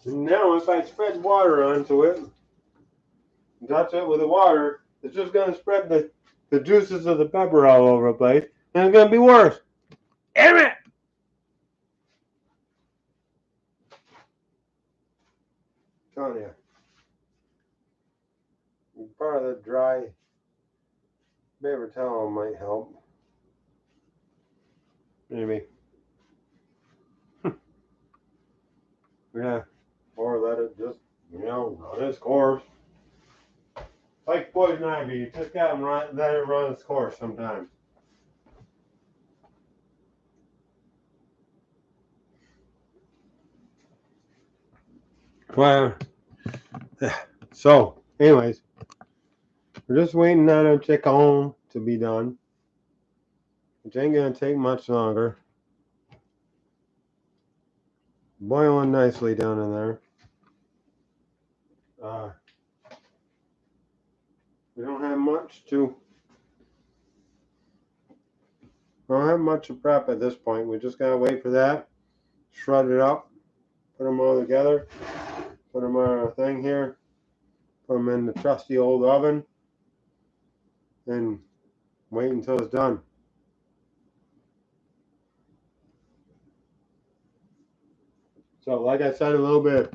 A: And now if I spread water onto it, and touch it with the water, it's just gonna spread the juices of the pepper all over the place, and it's gonna be worse. Damn it! Telling you. Part of the dry paper towel might help. Maybe. Yeah. Or let it just, run its course. Like poison ivy, you just gotta let it run its course sometimes. Well, so, anyways, we're just waiting on our chicken to be done. Which ain't gonna take much longer. Boiling nicely down in there. We don't have much to. We don't have much to prep at this point. We just gotta wait for that. Shred it up. Put them all together. Put them on a thing here. Put them in the trusty old oven. And wait until it's done. So, like I said, a little bit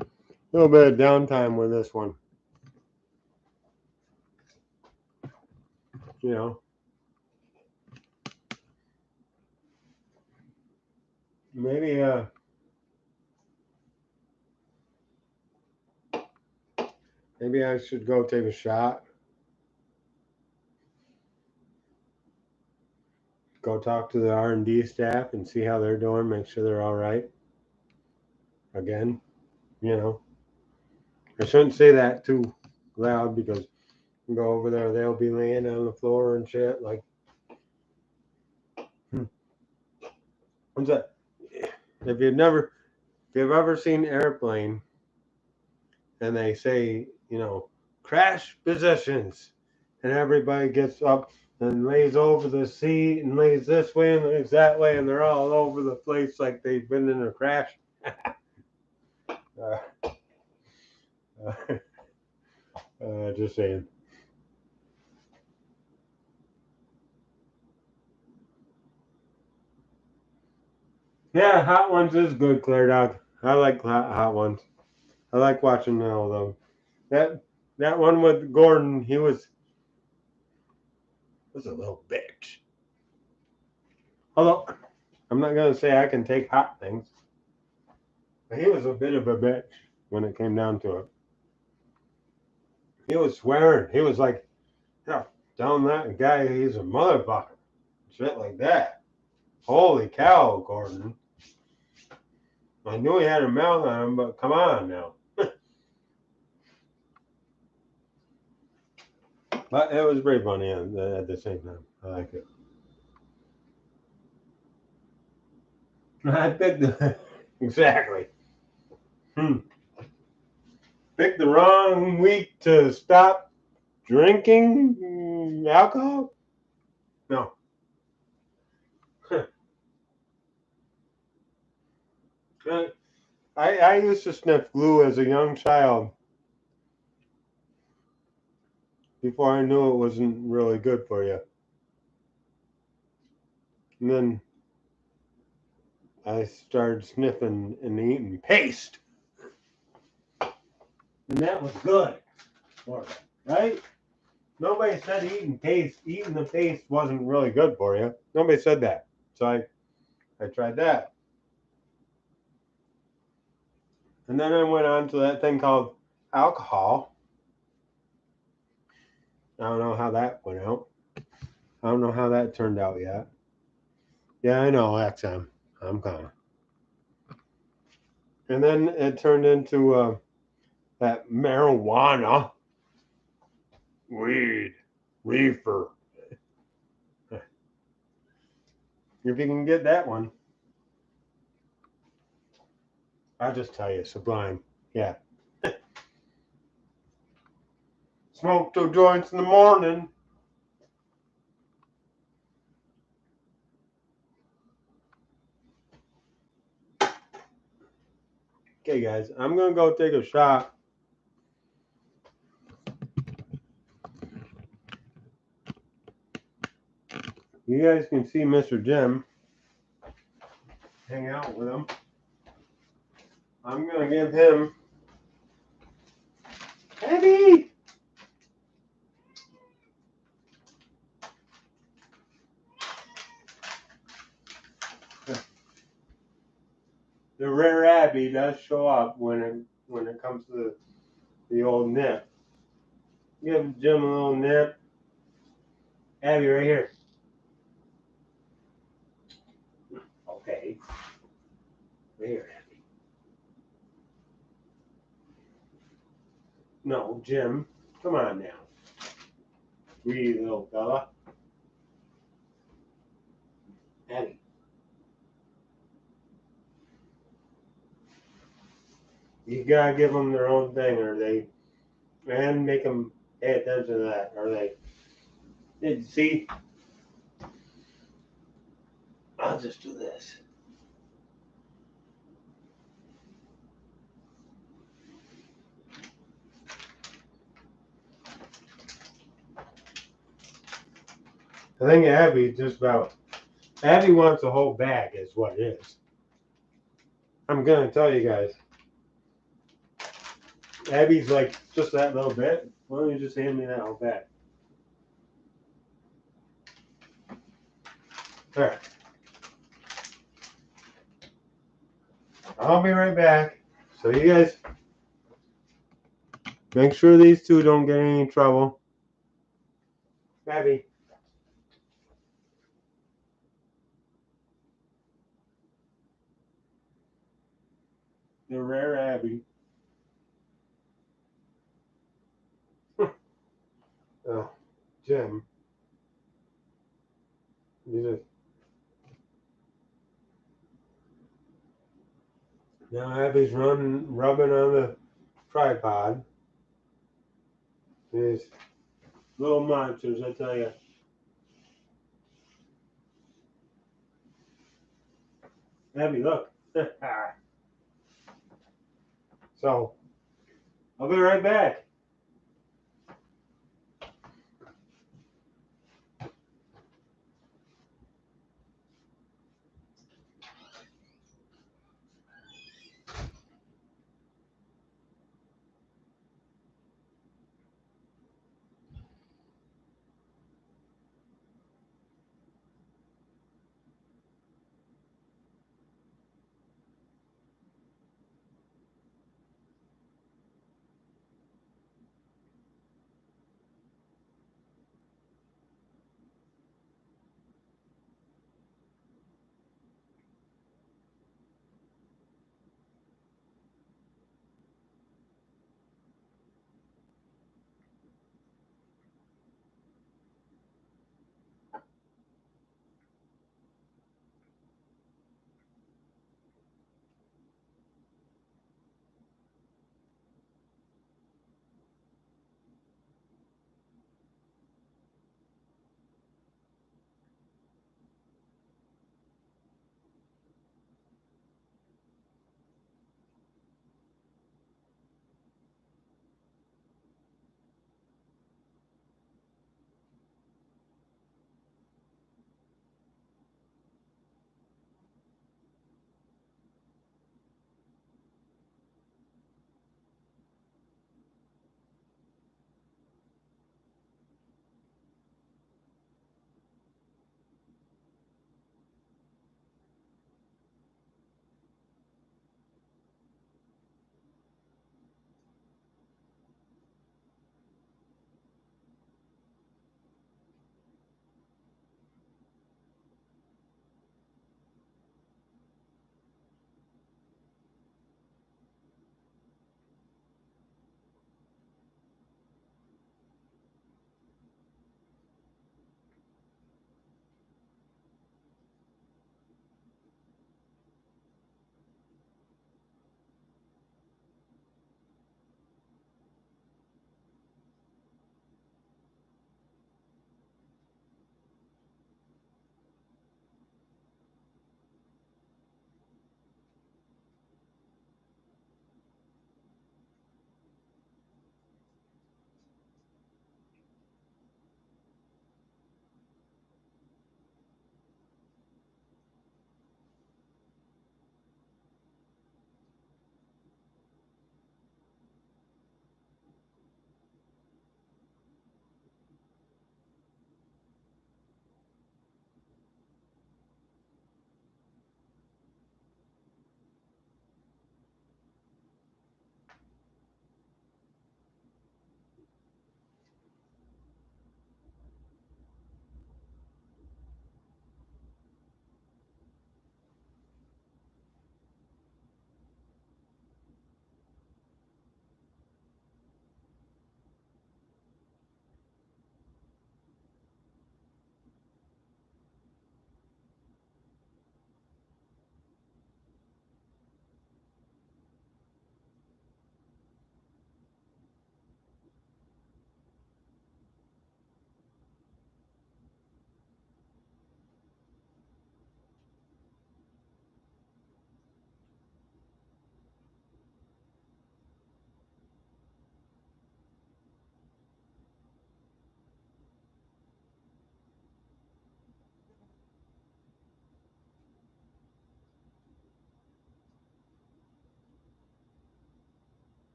A: of downtime with this one. Maybe maybe I should go take a shot. Go talk to the R&D staff and see how they're doing. Make sure they're all right. Again, I shouldn't say that too loud because go over there, they'll be laying on the floor and shit. Like, what's that? If you've ever seen Airplane, and they say, crash positions, and everybody gets up and lays over the seat and lays this way and lays that way, and they're all over the place like they've been in a crash. Just saying. Yeah, Hot Ones is good, Claire Dog. I like Hot Ones. I like watching all of them. That one with Gordon, he was a little bitch. Although I'm not gonna say I can take hot things, but he was a bit of a bitch when it came down to it. He was swearing. He was like, telling that guy he's a motherfucker, shit like that. Holy cow, Gordon! I knew he had a mouth on him, but come on now. But it was pretty funny at the same time. I like it. I picked the exactly. Picked the wrong week to stop drinking alcohol. No. I used to sniff glue as a young child before I knew it wasn't really good for you. And then I started sniffing and eating paste. And that was good for you, right? Nobody said eating the paste wasn't really good for you. Nobody said that. So I tried that. And then I went on to that thing called alcohol. I don't know how that went out. I don't know how that turned out yet. Yeah, I know, XM. I'm gone. And then it turned into that marijuana, weed, reefer. If you can get that one, I'll just tell you, Sublime. Yeah. Smoke 2 joints in the morning. Okay, guys, I'm going to go take a shot. You guys can see Mr. Jim. Hang out with him. I'm going to give him Abby. The rare Abby does show up when it comes to the old nip. Give Jim a little nip. Abby, right here. Okay. Right here, Abby. No, Jim. Come on now. Sweet little fella. Abby. You gotta give them their own thing, and make them pay attention to that, or they see. I'll just do this. I think Abby Abby wants a whole bag, is what it is. I'm gonna tell you guys. Abby's like just that little bit. Why don't you just hand me that whole bag? All right. I'll be right back. So you guys make sure these two don't get any trouble. Abby. The rare Abby. Oh, Jim. You just now Abby's rubbing on the tripod. These little monsters, I tell you. Abby, look. So, I'll be right back.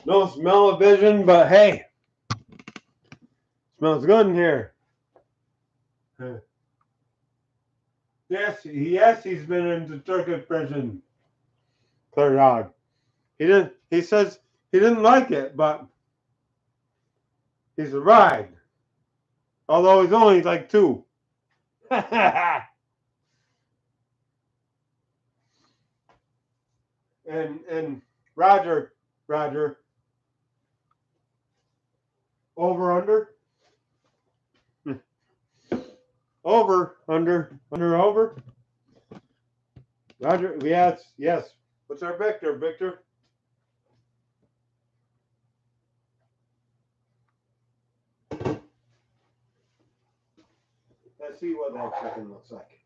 A: No smell-o-vision, but hey, smells good in here. Yes, he's been into Turkish prison. Clear dog. He says he didn't like it, but he survived. Although he's only like 2. and Roger, over under, over. Roger, yes. What's our Victor? Let's see what that chicken looks like.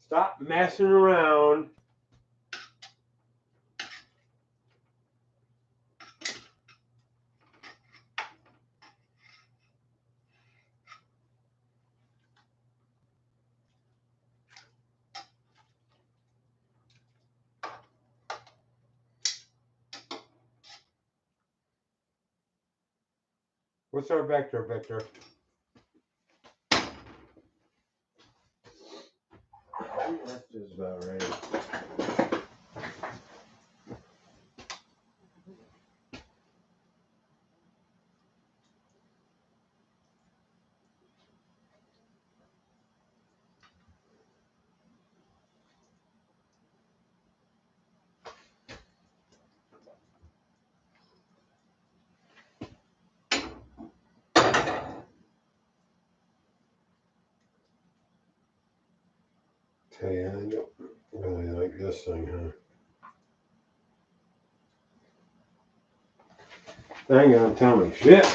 A: Stop messing around. What's our Victor? That's just about right. Okay, I don't really like this thing, huh? That ain't gonna tell me shit.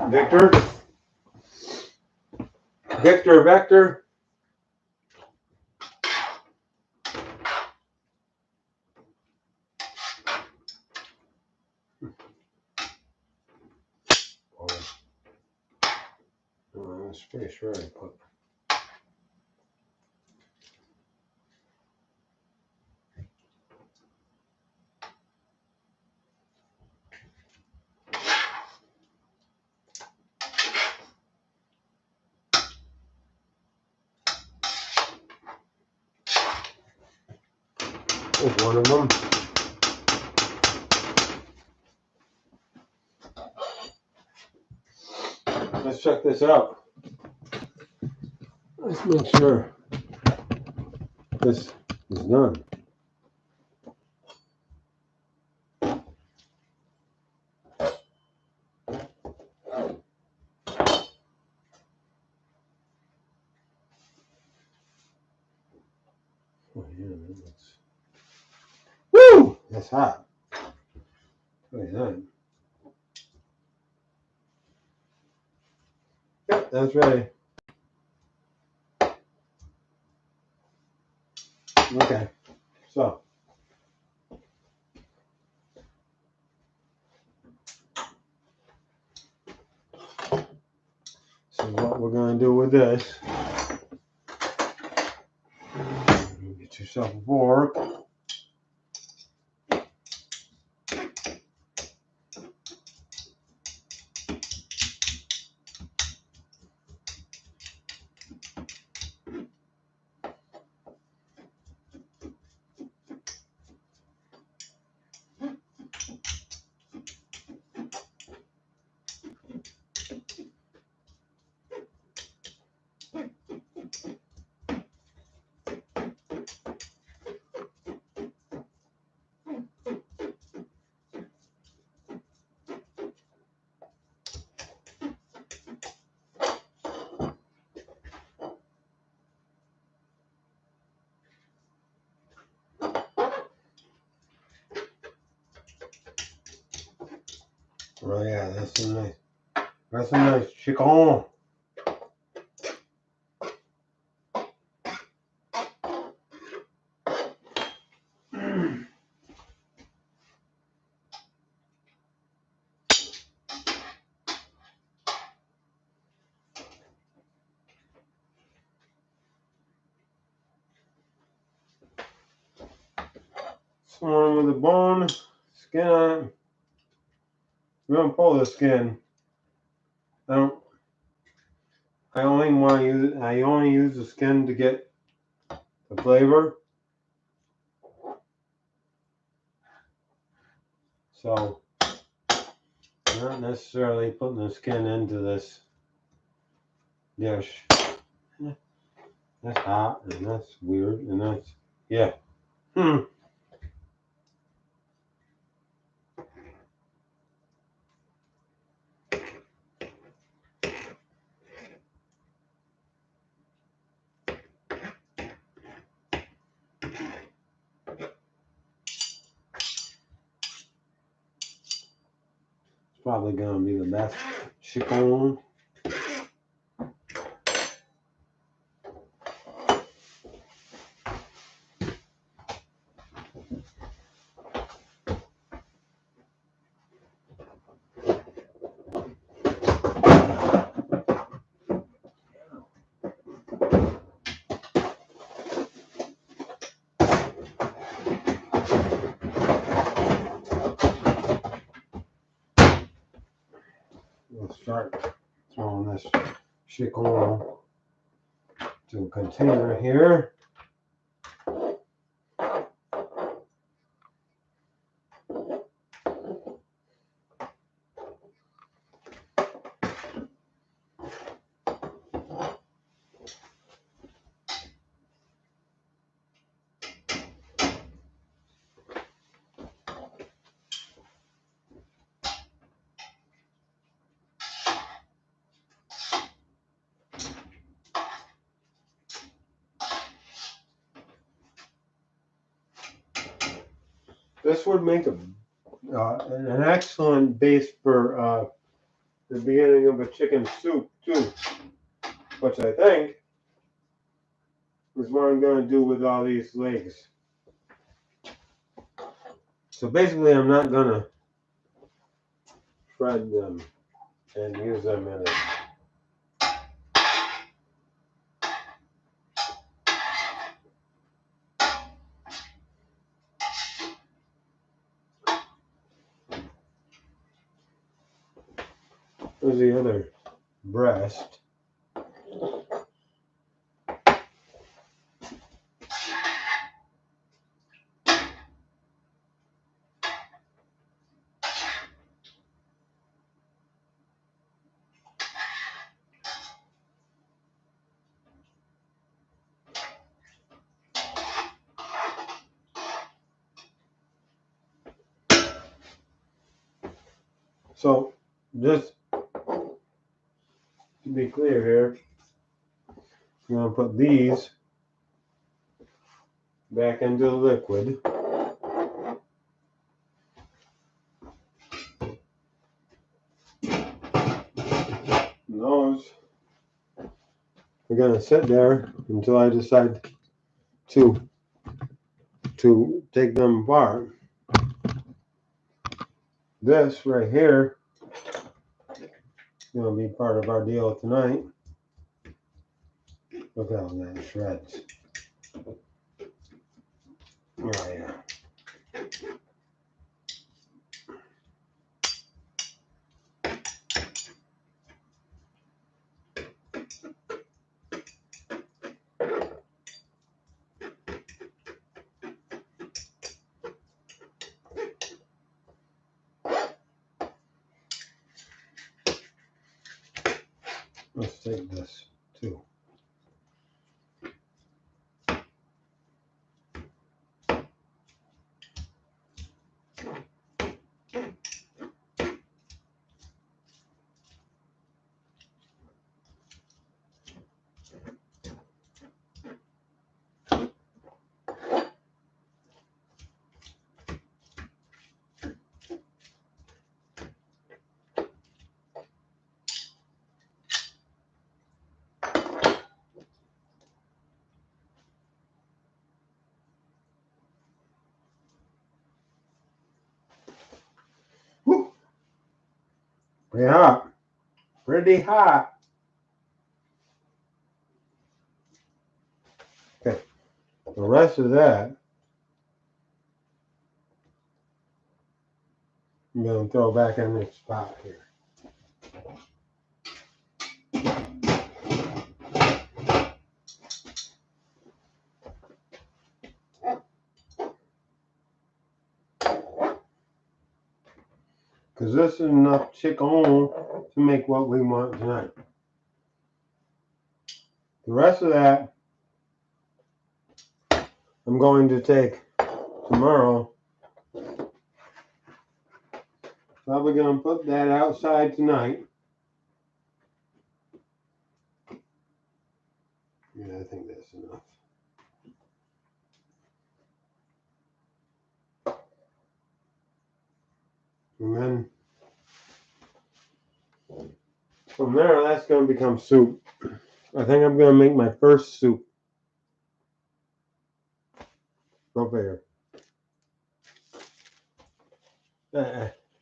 A: Victor. Oh, that's pretty sure I put. There's one of them. Let's check this out. Let's make sure this is done. Oh, yeah, woo! That's hot. Look at that. Yep, that's ready. Okay, so what we're gonna do with this? Get yourself a fork. Oh yeah, that's a nice chicken. one with the bone, skin on it. We're gonna pull the skin. I only use the skin to get the flavor. So not necessarily putting the skin into this dish. That's hot and that's weird and that's yeah. Probably gonna be the best chicken. We'll start throwing this chicken to a container here. This would make an excellent base for the beginning of a chicken soup too, which I think is what I'm going to do with all these legs. So basically I'm not going to shred them and use them in it. There's the other breast. So just to be clear here, I'm going to put these back into the liquid. And those are going to sit there until I decide to take them apart. This right here is going to be part of our deal tonight. Look how that shreds. Oh yeah. Let's take this too. Woo. Pretty hot. Pretty hot. Okay. The rest of that I'm going to throw back in this spot here. Because this is enough chicken to make what we want tonight. The rest of that, I'm going to take tomorrow. Probably going to put that outside tonight. Yeah, I think that's enough. And then from there, that's going to become soup. I think I'm going to make my first soup. Go figure.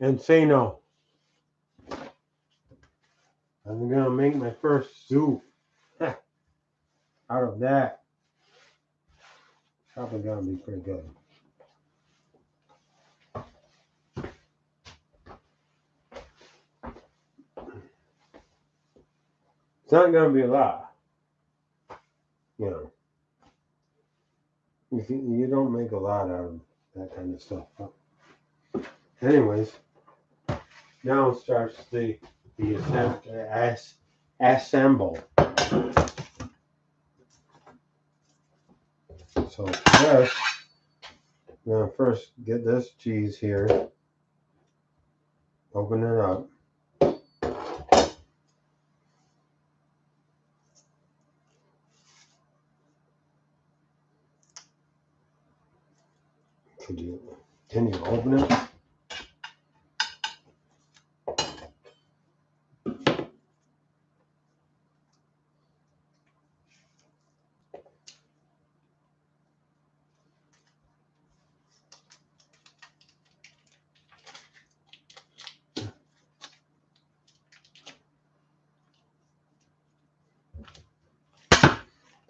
A: And say no. I'm going to make my first soup. Out of that. Probably going to be pretty good. It's not going to be a lot. You know. You don't make a lot out of that kind of stuff. Anyways, now starts the assemble. So this, I'm gonna first get this cheese here. Open it up. Can you open it?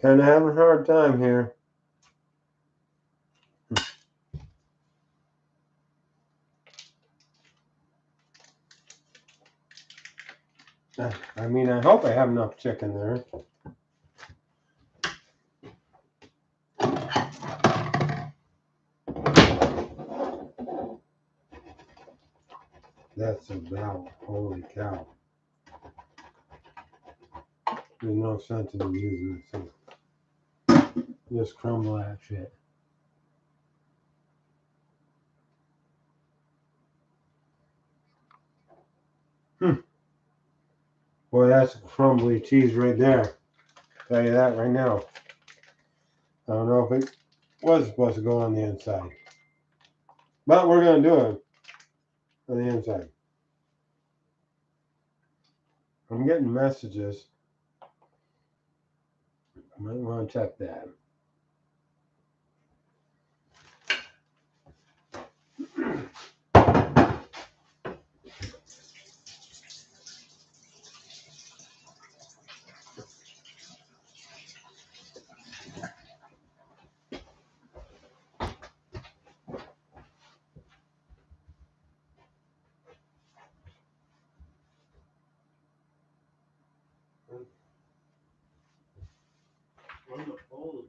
A: Kind of having a hard time here. I mean, I hope I have enough chicken there. That's about, holy cow. There's no sense in using this thing. Just crumble that shit. Boy, that's crumbly cheese right there. I'll tell you that right now. I don't know if it was supposed to go on the inside. But we're going to do it on the inside. I'm getting messages. I might want to check that. On the phone.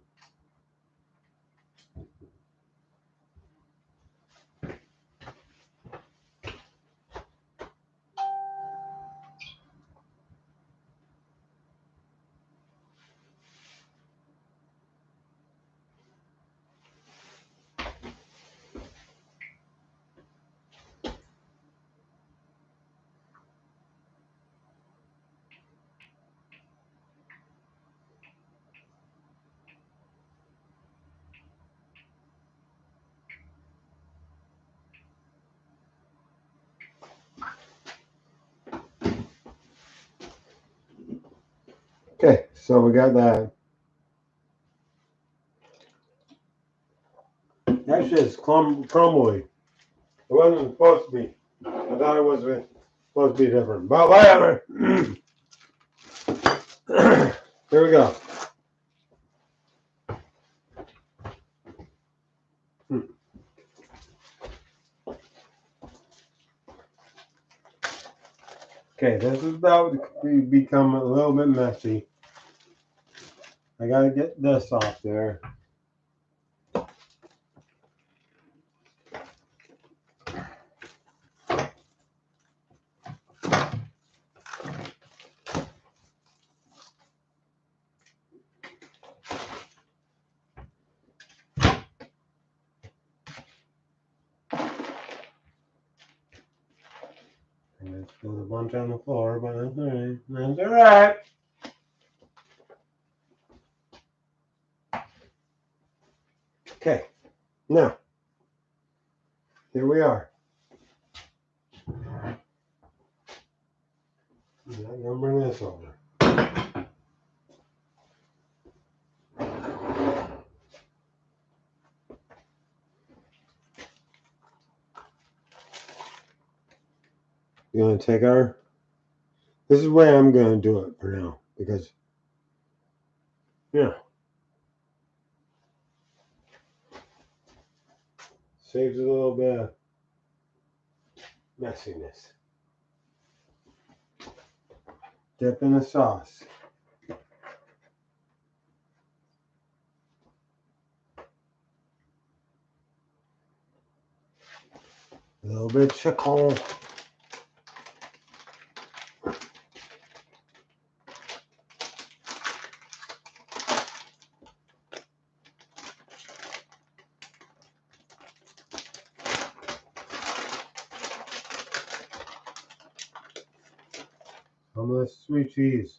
A: Okay, so we got that. That shit's crumbly. It wasn't supposed to be. I thought it was supposed to be different. But whatever. Here we go. Okay, this is about to become a little bit messy. I gotta get this off there. And it spilled a bunch on the floor, but that's alright. That's alright. Okay, now, here we are. I'm gonna bring this over. You're gonna take our. This is the way I'm gonna do it for now because, yeah, saves a little bit of messiness. Dip in the sauce. A little bit of chicken. Some of this sweet cheese.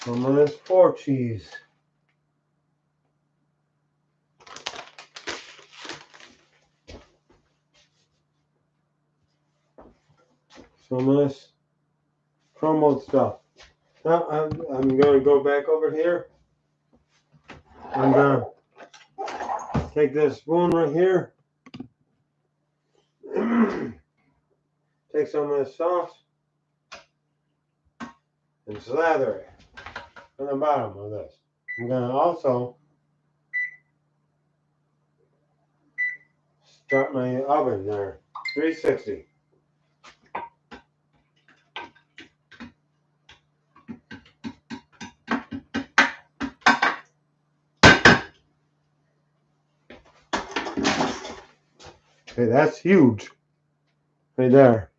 A: Some of this pork cheese. Some of this crumbled stuff. Now I'm going to go back over here. I'm going to take this spoon right here. Take some of this sauce and slather it on the bottom of this. I'm going to also start my oven there, 360. Okay, that's huge. Right there.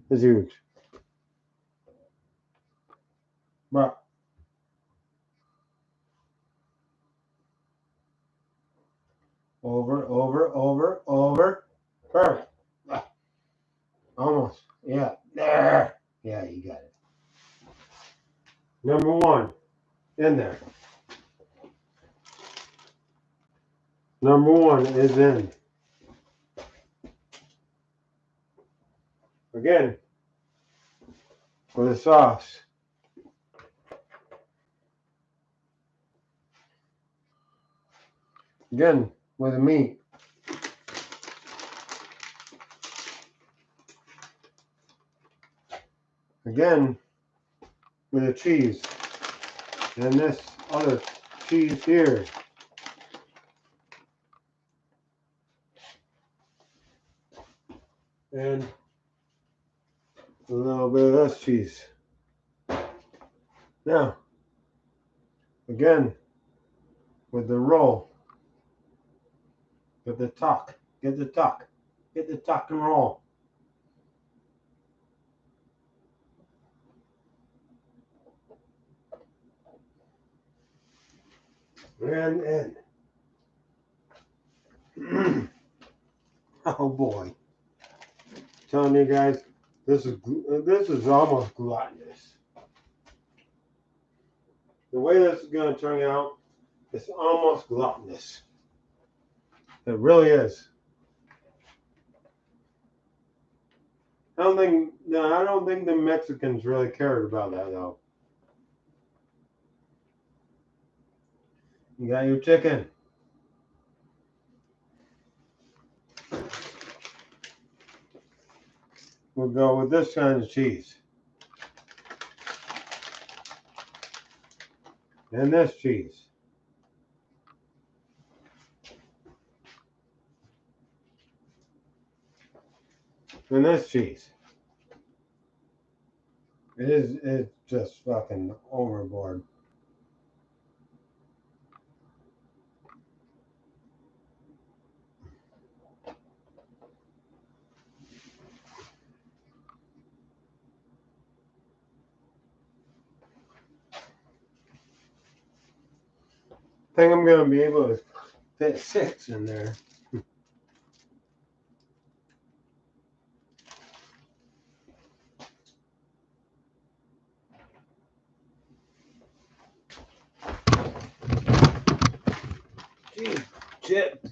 A: It's huge. But over. Perfect. Almost. Yeah. There. Yeah, you got it. Number one. In there. Number one is in. Again, for the sauce. Again, with the meat. Again, with the cheese. And this other cheese here. And a little bit of this cheese. Now, again, with the roll. Get the tuck. Get the tuck. Get the tuck and roll. And in. Oh boy. I'm telling you guys, this is almost gluttonous. The way this is going to turn out, it's almost gluttonous. It really is. I don't think the Mexicans really cared about that though. You got your chicken. We'll go with this kind of cheese. And this cheese. And this cheese. It's just fucking overboard. I think I'm gonna be able to fit 6 in there.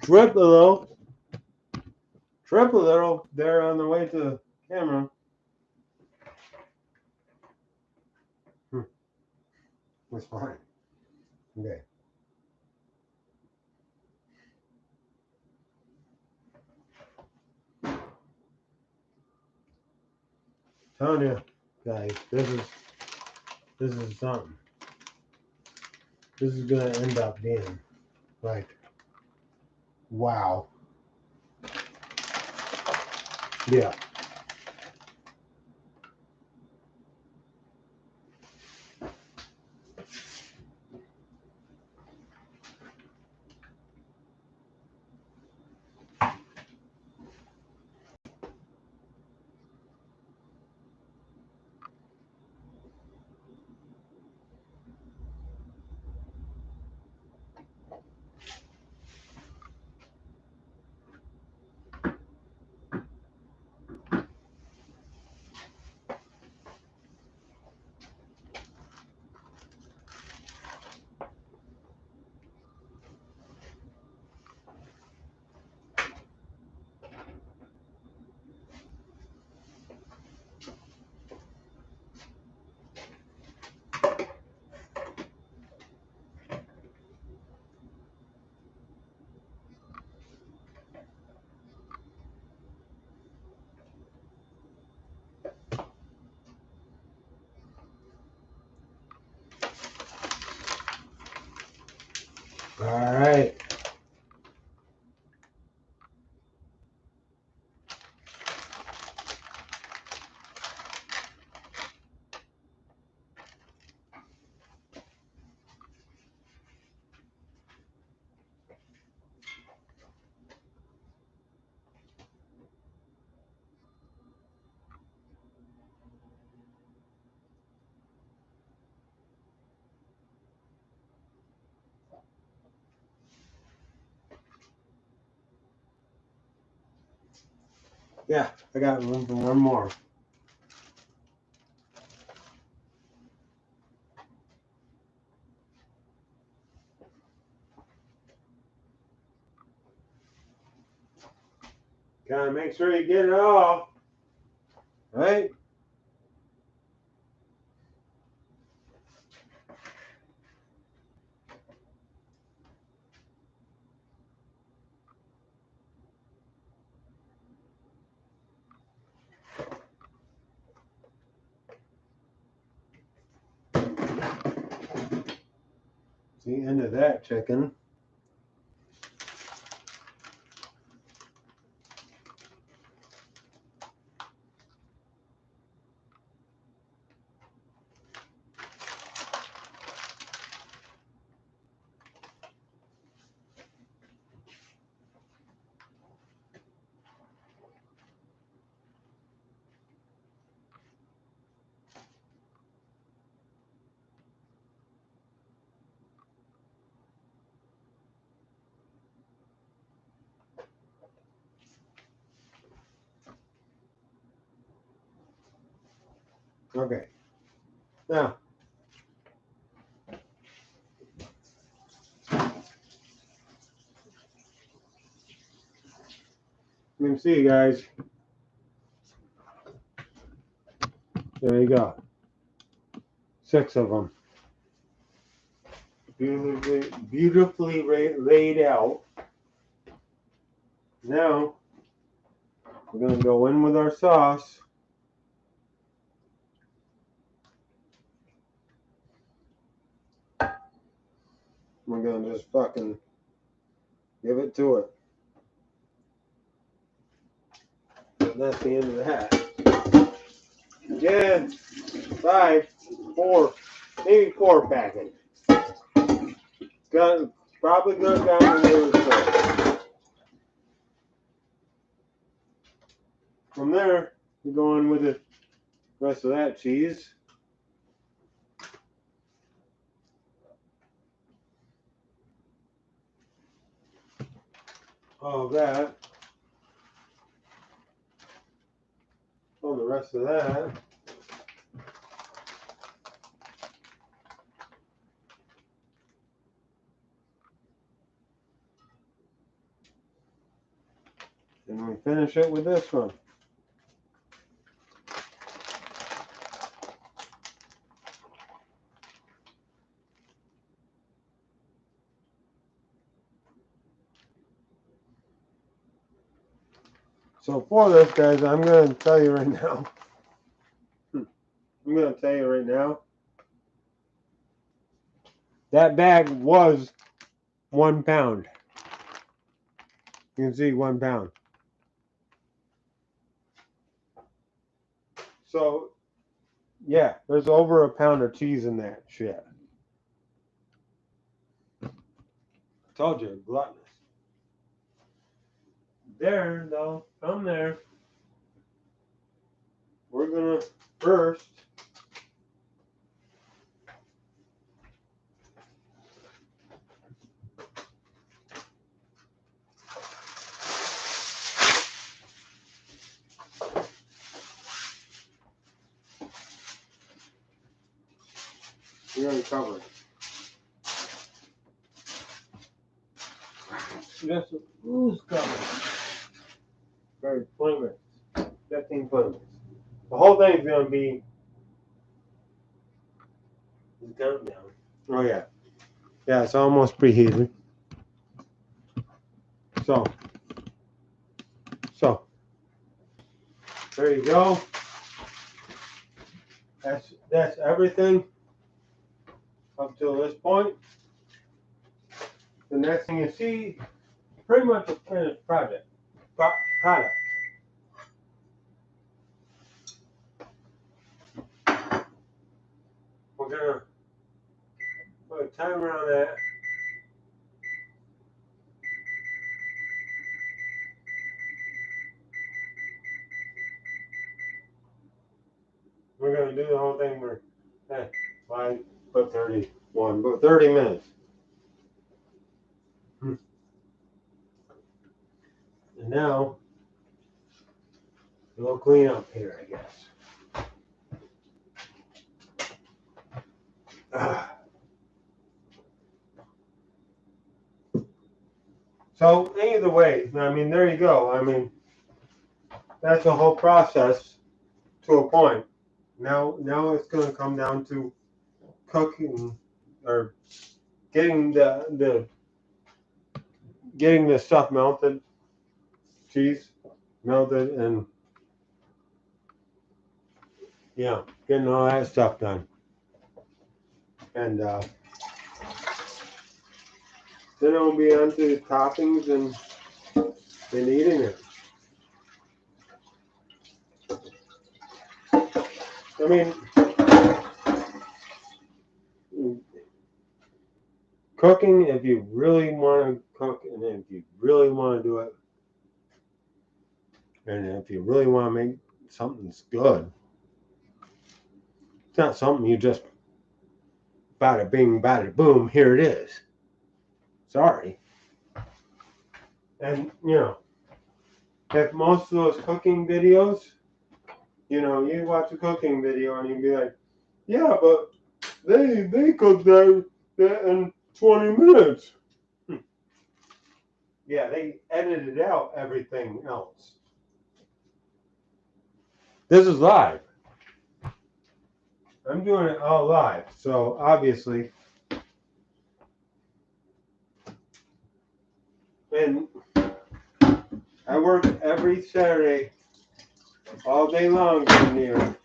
A: Trip a little there on the way to the camera. That's fine. Okay. Telling you guys, this is something. This is gonna end up being like, wow. Yeah. All right. Yeah, I got room for one more. Gotta make sure you get it all. Right? It's the end of that chicken. Okay. Now, you can see, guys. There you go. 6 of them. Beautifully laid out. Now, we're going to go in with our sauce. We're going to just fucking give it to it. that's the end of the hat. Again, 5, 4, maybe 4 packets. Probably go down the neighbor's store. From there, we go on with the rest of that cheese. All that. All the rest of that. And we finish it with this one. So for this, guys, I'm going to tell you right now. That bag was 1 pound. You can see 1 pound. So, yeah, there's over 1 pound of cheese in that shit. Told you, gluttonous. There, though, from there, we're gonna first we're gonna cover it. Just a loose cover. Very 20 minutes. 15, 20 minutes. The whole thing's gonna be countdown. Oh yeah. Yeah, it's almost preheated. So there you go. That's everything up till this point. The next thing you see, pretty much a finished product. We're gonna put a timer on that. We're gonna do the whole thing. We're fine, put 31, but 30 minutes. And now we'll clean up here, I guess. So either way, I mean, there you go. I mean, that's a whole process to a point. Now it's going to come down to cooking or getting the stuff melted, cheese melted, and yeah, getting all that stuff done. And then it'll be on to the toppings and eating it. I mean, cooking, if you really want to cook, and if you really want to do it, and if you really want to make something that's good, it's not something you just bada bing, bada boom, here it is. Sorry. And, you know, if most of those cooking videos, you know, you watch a cooking video and you'd be like, yeah, but they cooked that in 20 minutes. Yeah, they edited out everything else. This is live. I'm doing it all live, so obviously. And I work every Saturday, all day long in here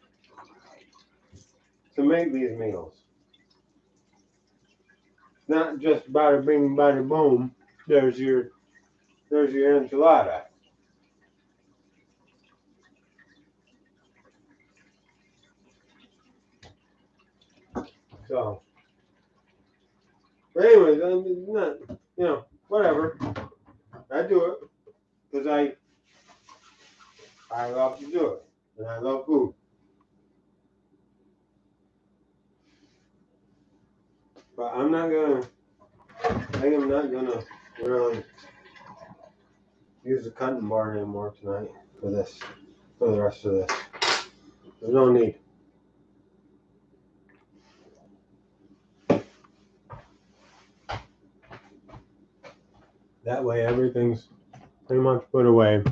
A: to make these meals. Not just bada bing, bada boom. There's your enchilada. So, but anyways, I'm not, you know, whatever. I do it because I love to do it, and I love food. But I am not gonna really use the cutting board anymore tonight for the rest of this. There's no need. That way everything's pretty much put away.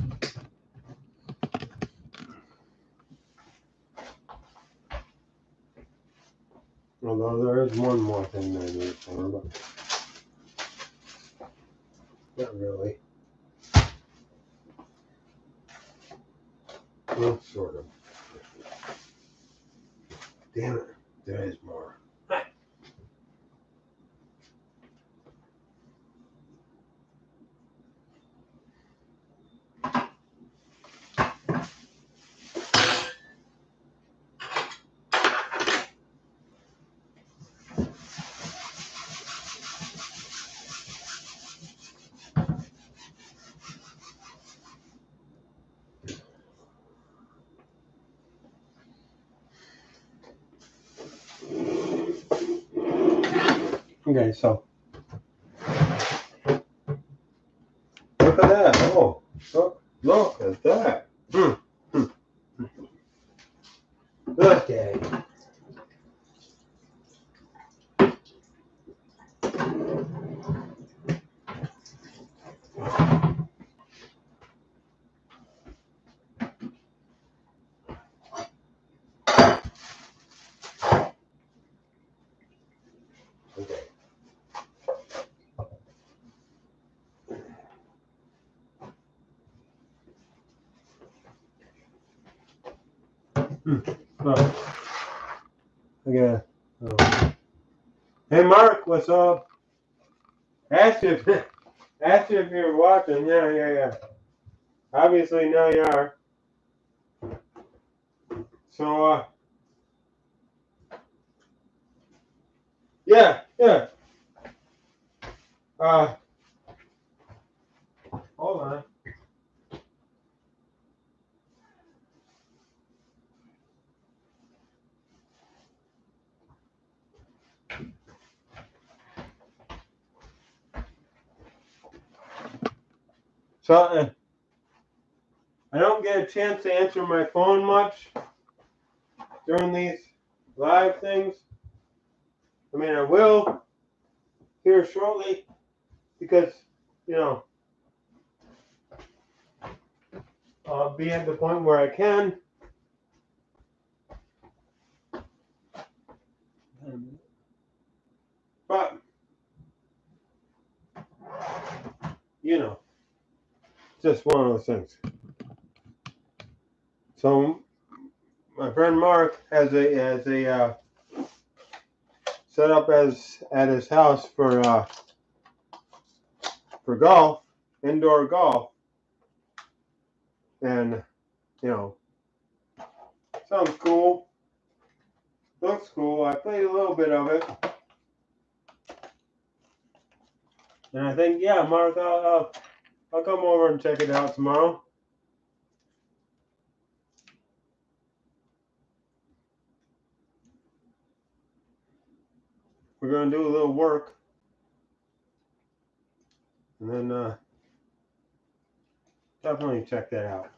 A: Although there is one more thing that I need for, but not really. Well, sort of. Damn it, there is more. Okay, so look at that. Oh, look at that. Okay. Okay. Oh. Okay. Oh. Hey Mark, what's up? Ask you if you're watching. Yeah. Obviously now you are. So yeah. Hold on. So I don't get a chance to answer my phone much during these live things. I mean, I will here shortly because, you know, I'll be at the point where I can. But, you know, just one of those things. So my friend Mark has a set up at his house for golf, indoor golf, and you know, sounds cool, looks cool. I played a little bit of it, and I think, yeah, Mark, I'll come over and check it out tomorrow. We're gonna do a little work, and then definitely check that out.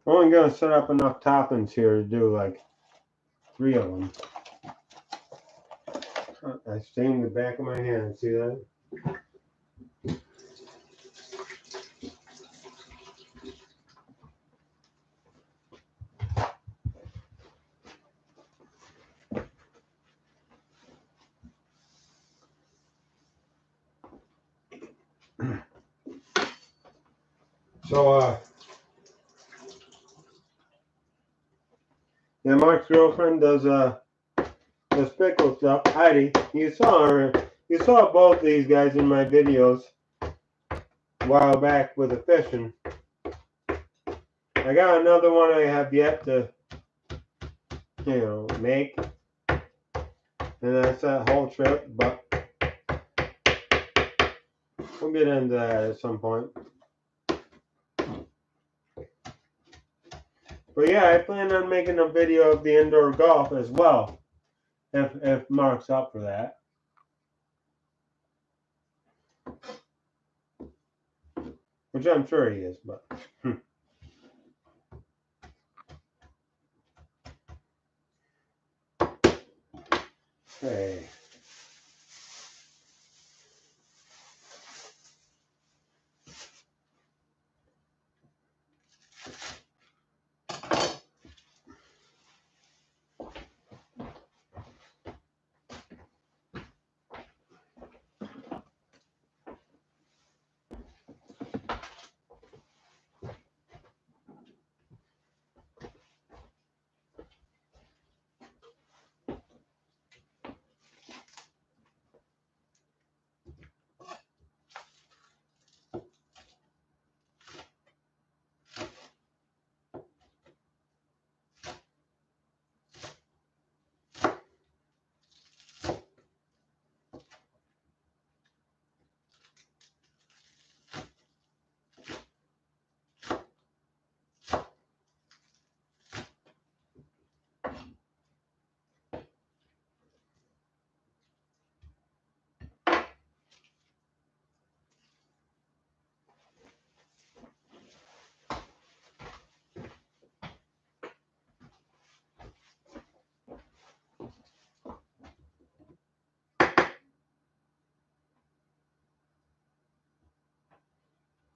A: We're only gonna set up enough toppings here to do like 3 of them. I stained the back of my hand. See that? So, yeah, Mark's girlfriend does pickle stuff. Heidi, you saw both these guys in my videos a while back with the fishing. I got another one I have yet to, make, and that's that whole trip, but we'll get into that at some point. But yeah, I plan on making a video of the indoor golf as well, if Mark's up for that. Which I'm sure he is, but. Okay.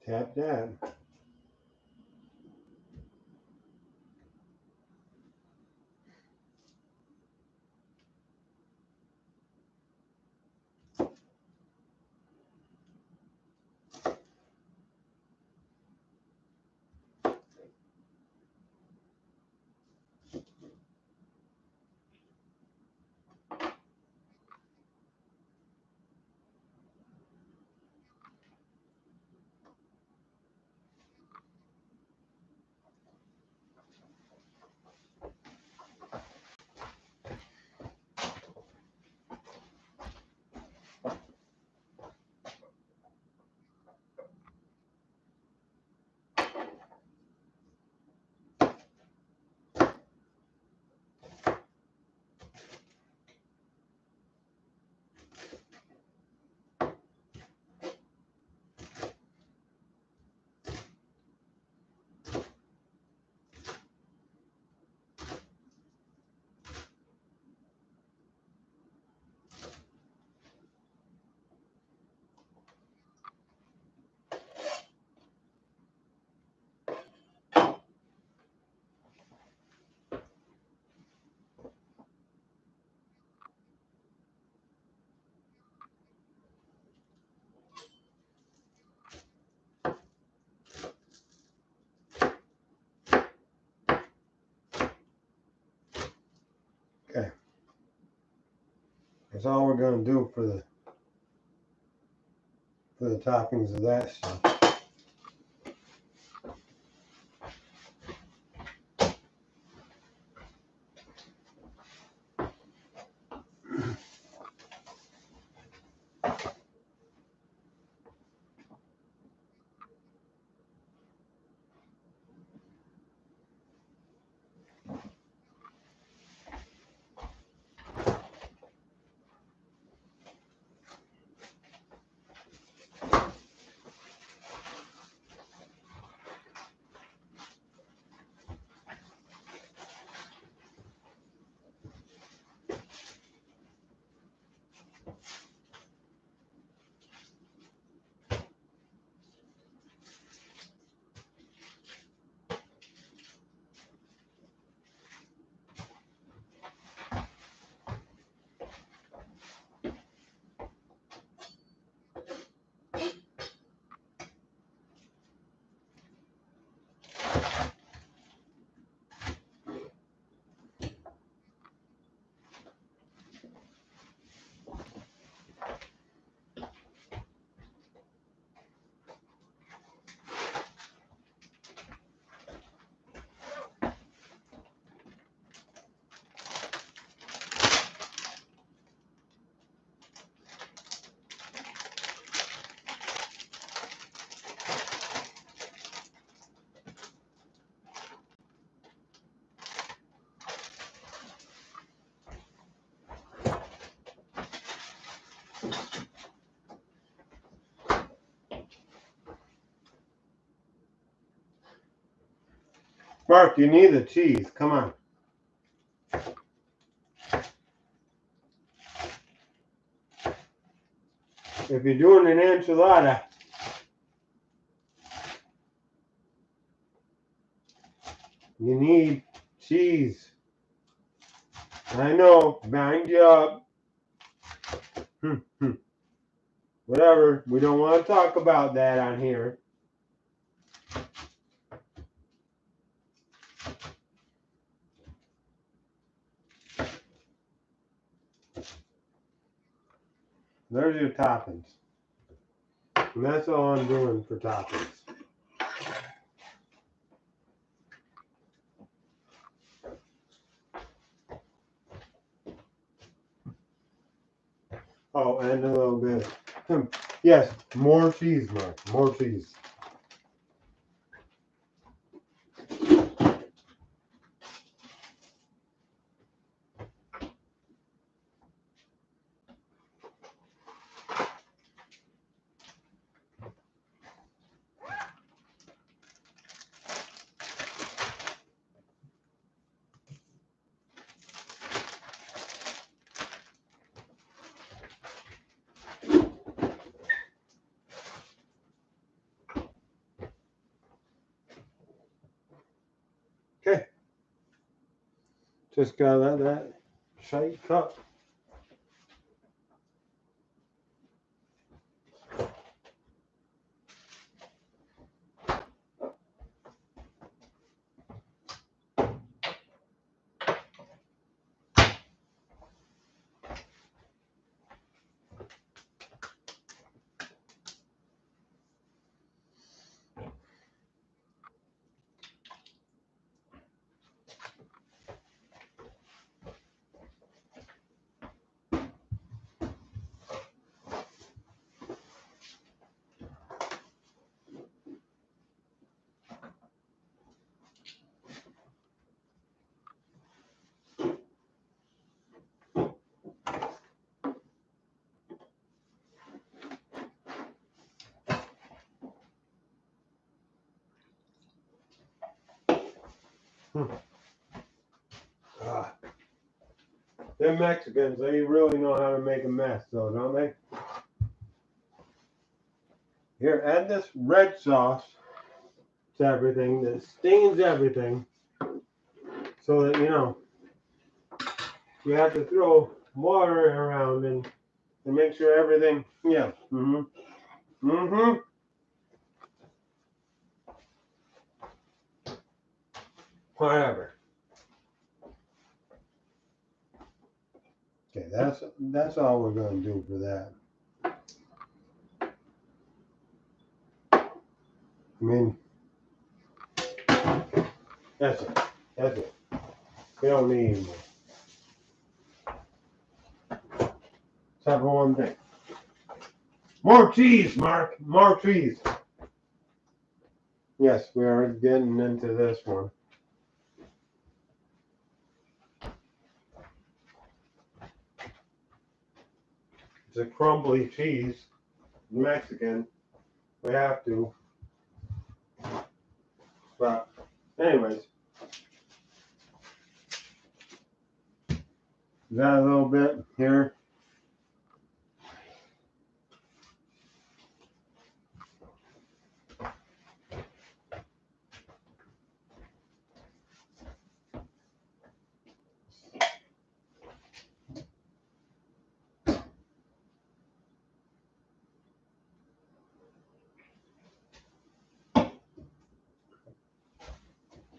A: Tap that. Okay. That's all we're gonna do for the toppings of that stuff. Mark, you need the cheese. Come on. If you're doing an enchilada, you need cheese. I know, bind you up. Whatever. We don't want to talk about that on here. There's your toppings. And that's all I'm doing for toppings. Oh, and a little bit. Yes, more cheese, Mark. More cheese. Okay. Just gotta let that shake up. Them Mexicans, they really know how to make a mess, though, don't they? Here, add this red sauce to everything that stains everything, so that you know you have to throw water around and make sure everything. Yeah. Whatever. Okay, that's all we're gonna do for that. I mean, that's it. That's it. We don't need any more. Except for one thing. More cheese, Mark. More cheese. Yes, we are getting into this one. It's a crumbly cheese. Mexican. We have to. But anyways. Got a little bit here.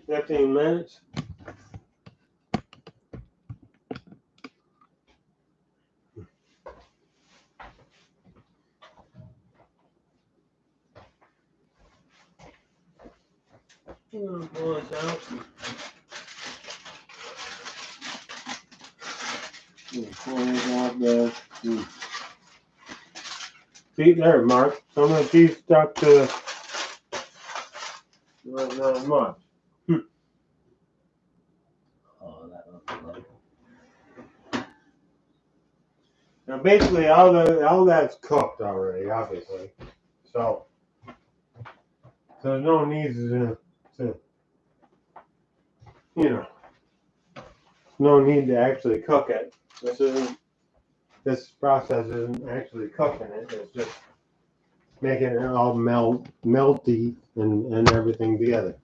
A: $15 minutes. Pull this out. Pull this out there. See there, Mark. Some of the cheese stuck to not much.
B: Oh, that looks good.
A: Now basically all that's cooked already, obviously. So there's no need to you know, no need to actually cook it. This process isn't actually cooking it. It's just making it all melty and everything together.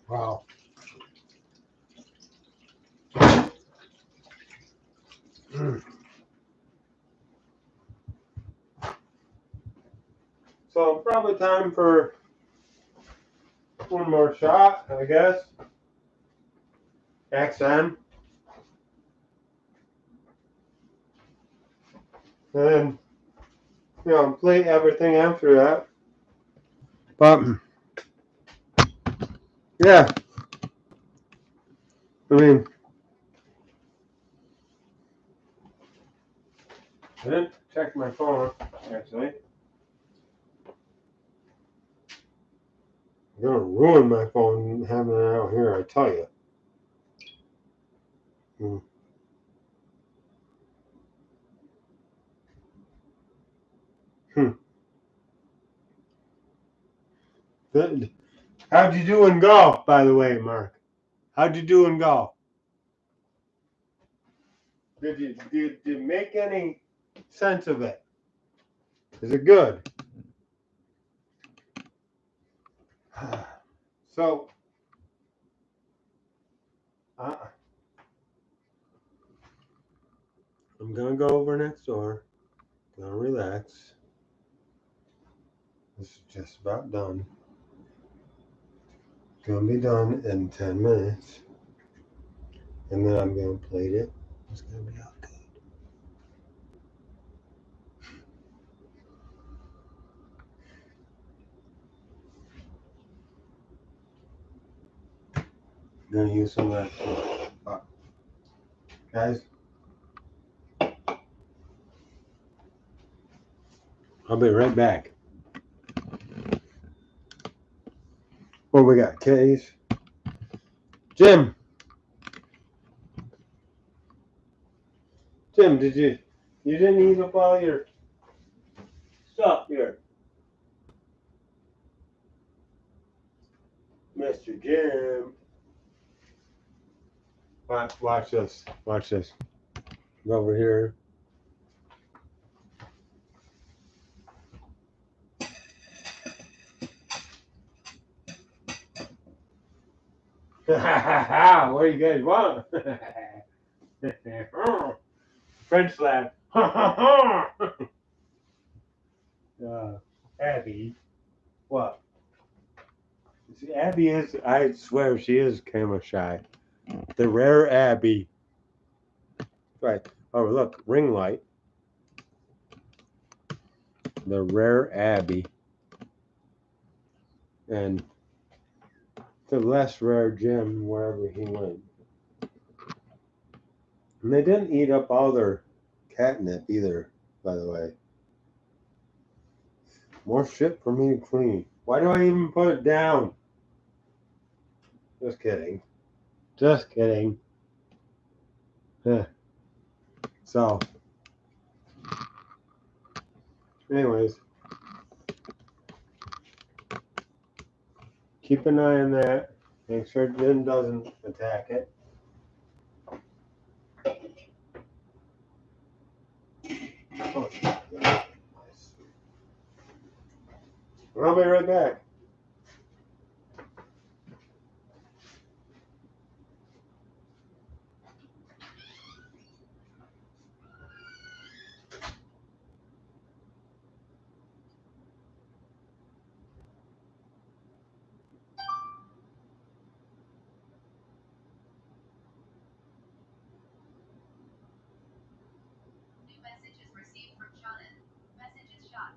A: Wow. So probably time for one more shot, I guess. XM. And then, plate everything after that. But, yeah. I mean, I didn't check my phone, actually. I'm gonna ruin my phone having it out here, I tell you. Good. How'd you do in golf, by the way, Mark? How'd you do in golf? Did you make any sense of it? Is it good? So, I'm gonna go over next door. Gonna relax. This is just about done. Gonna be done in 10 minutes. And then I'm gonna plate it. It's gonna be all good. I'm gonna use some of that. Guys, I'll be right back. What we got? Case. Jim, you didn't eat up all your stuff here. Mr. Jim. Watch this. Watch this. Go over here. What do you guys want? French laugh. Abby. What? See, Abby is, I swear she is camera shy. The rare Abby. Right. Oh, look, ring light. The rare Abby. And the less rare Jim, wherever he went. And they didn't eat up all their catnip either, by the way. More shit for me to clean. Why do I even put it down? Just kidding. Just kidding. So, anyways, keep an eye on that. Make sure Jim doesn't attack it. Oh, nice. I'll be right back.
C: New messages received from Shannon. Messages shot.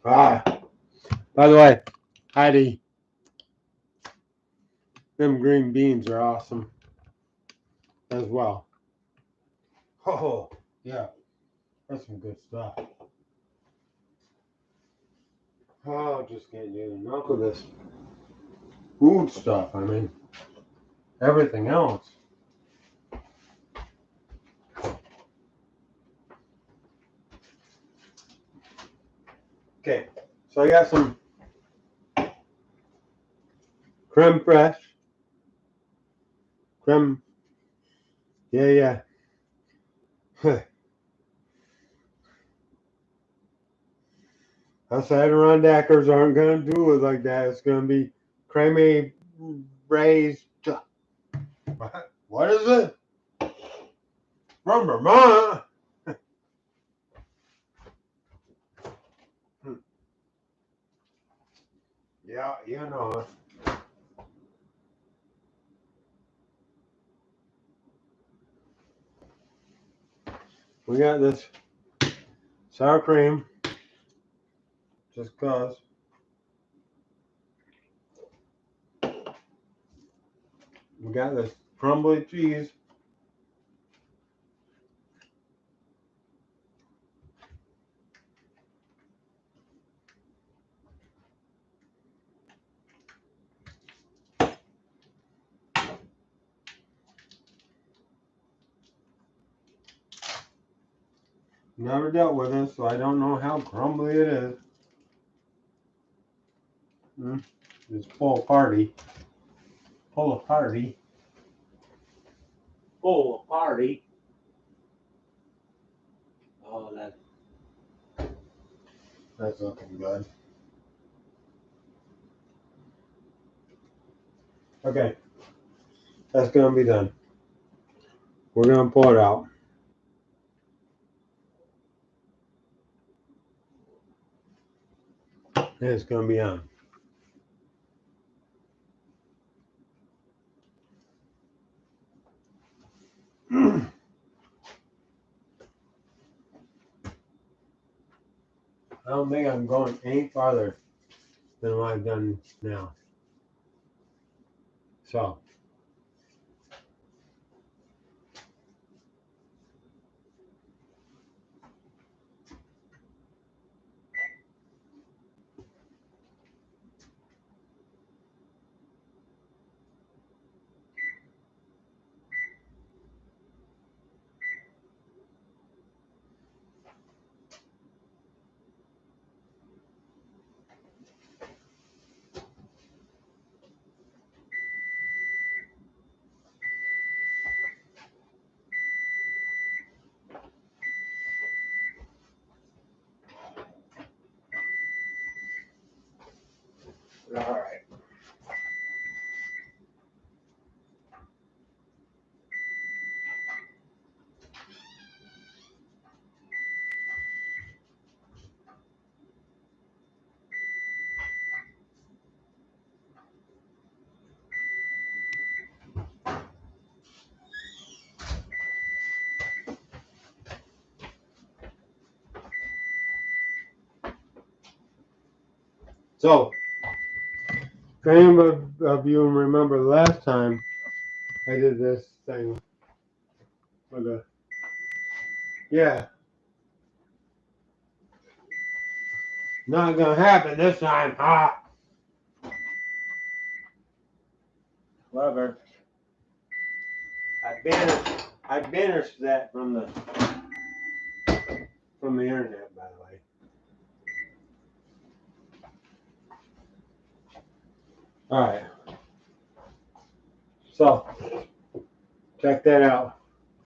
A: Ah. By the way, Heidi, them green beans are awesome as well. Oh, yeah. That's some good stuff. Oh, just can't get enough of this food stuff. I mean, everything else. Okay, so I got some creme fraiche. Creme. Yeah. Us Adirondacers aren't going to do it like that. It's going to be creamy braised. What is it? From Vermont. Yeah, you know. We got this sour cream, just cause. We got this crumbly cheese. Never dealt with it, so I don't know how crumbly it is. It's full party. Full of party. Full of party. Oh, that's looking good. Okay, that's gonna be done. We're gonna pull it out. And it's gonna be on. I don't think I'm going any farther than what I've done now. So. All right. So, if any of you remember the last time I did this thing with a, yeah, not gonna happen this time, ha! However, I banished that from the internet, by the way. All right. So, check that out.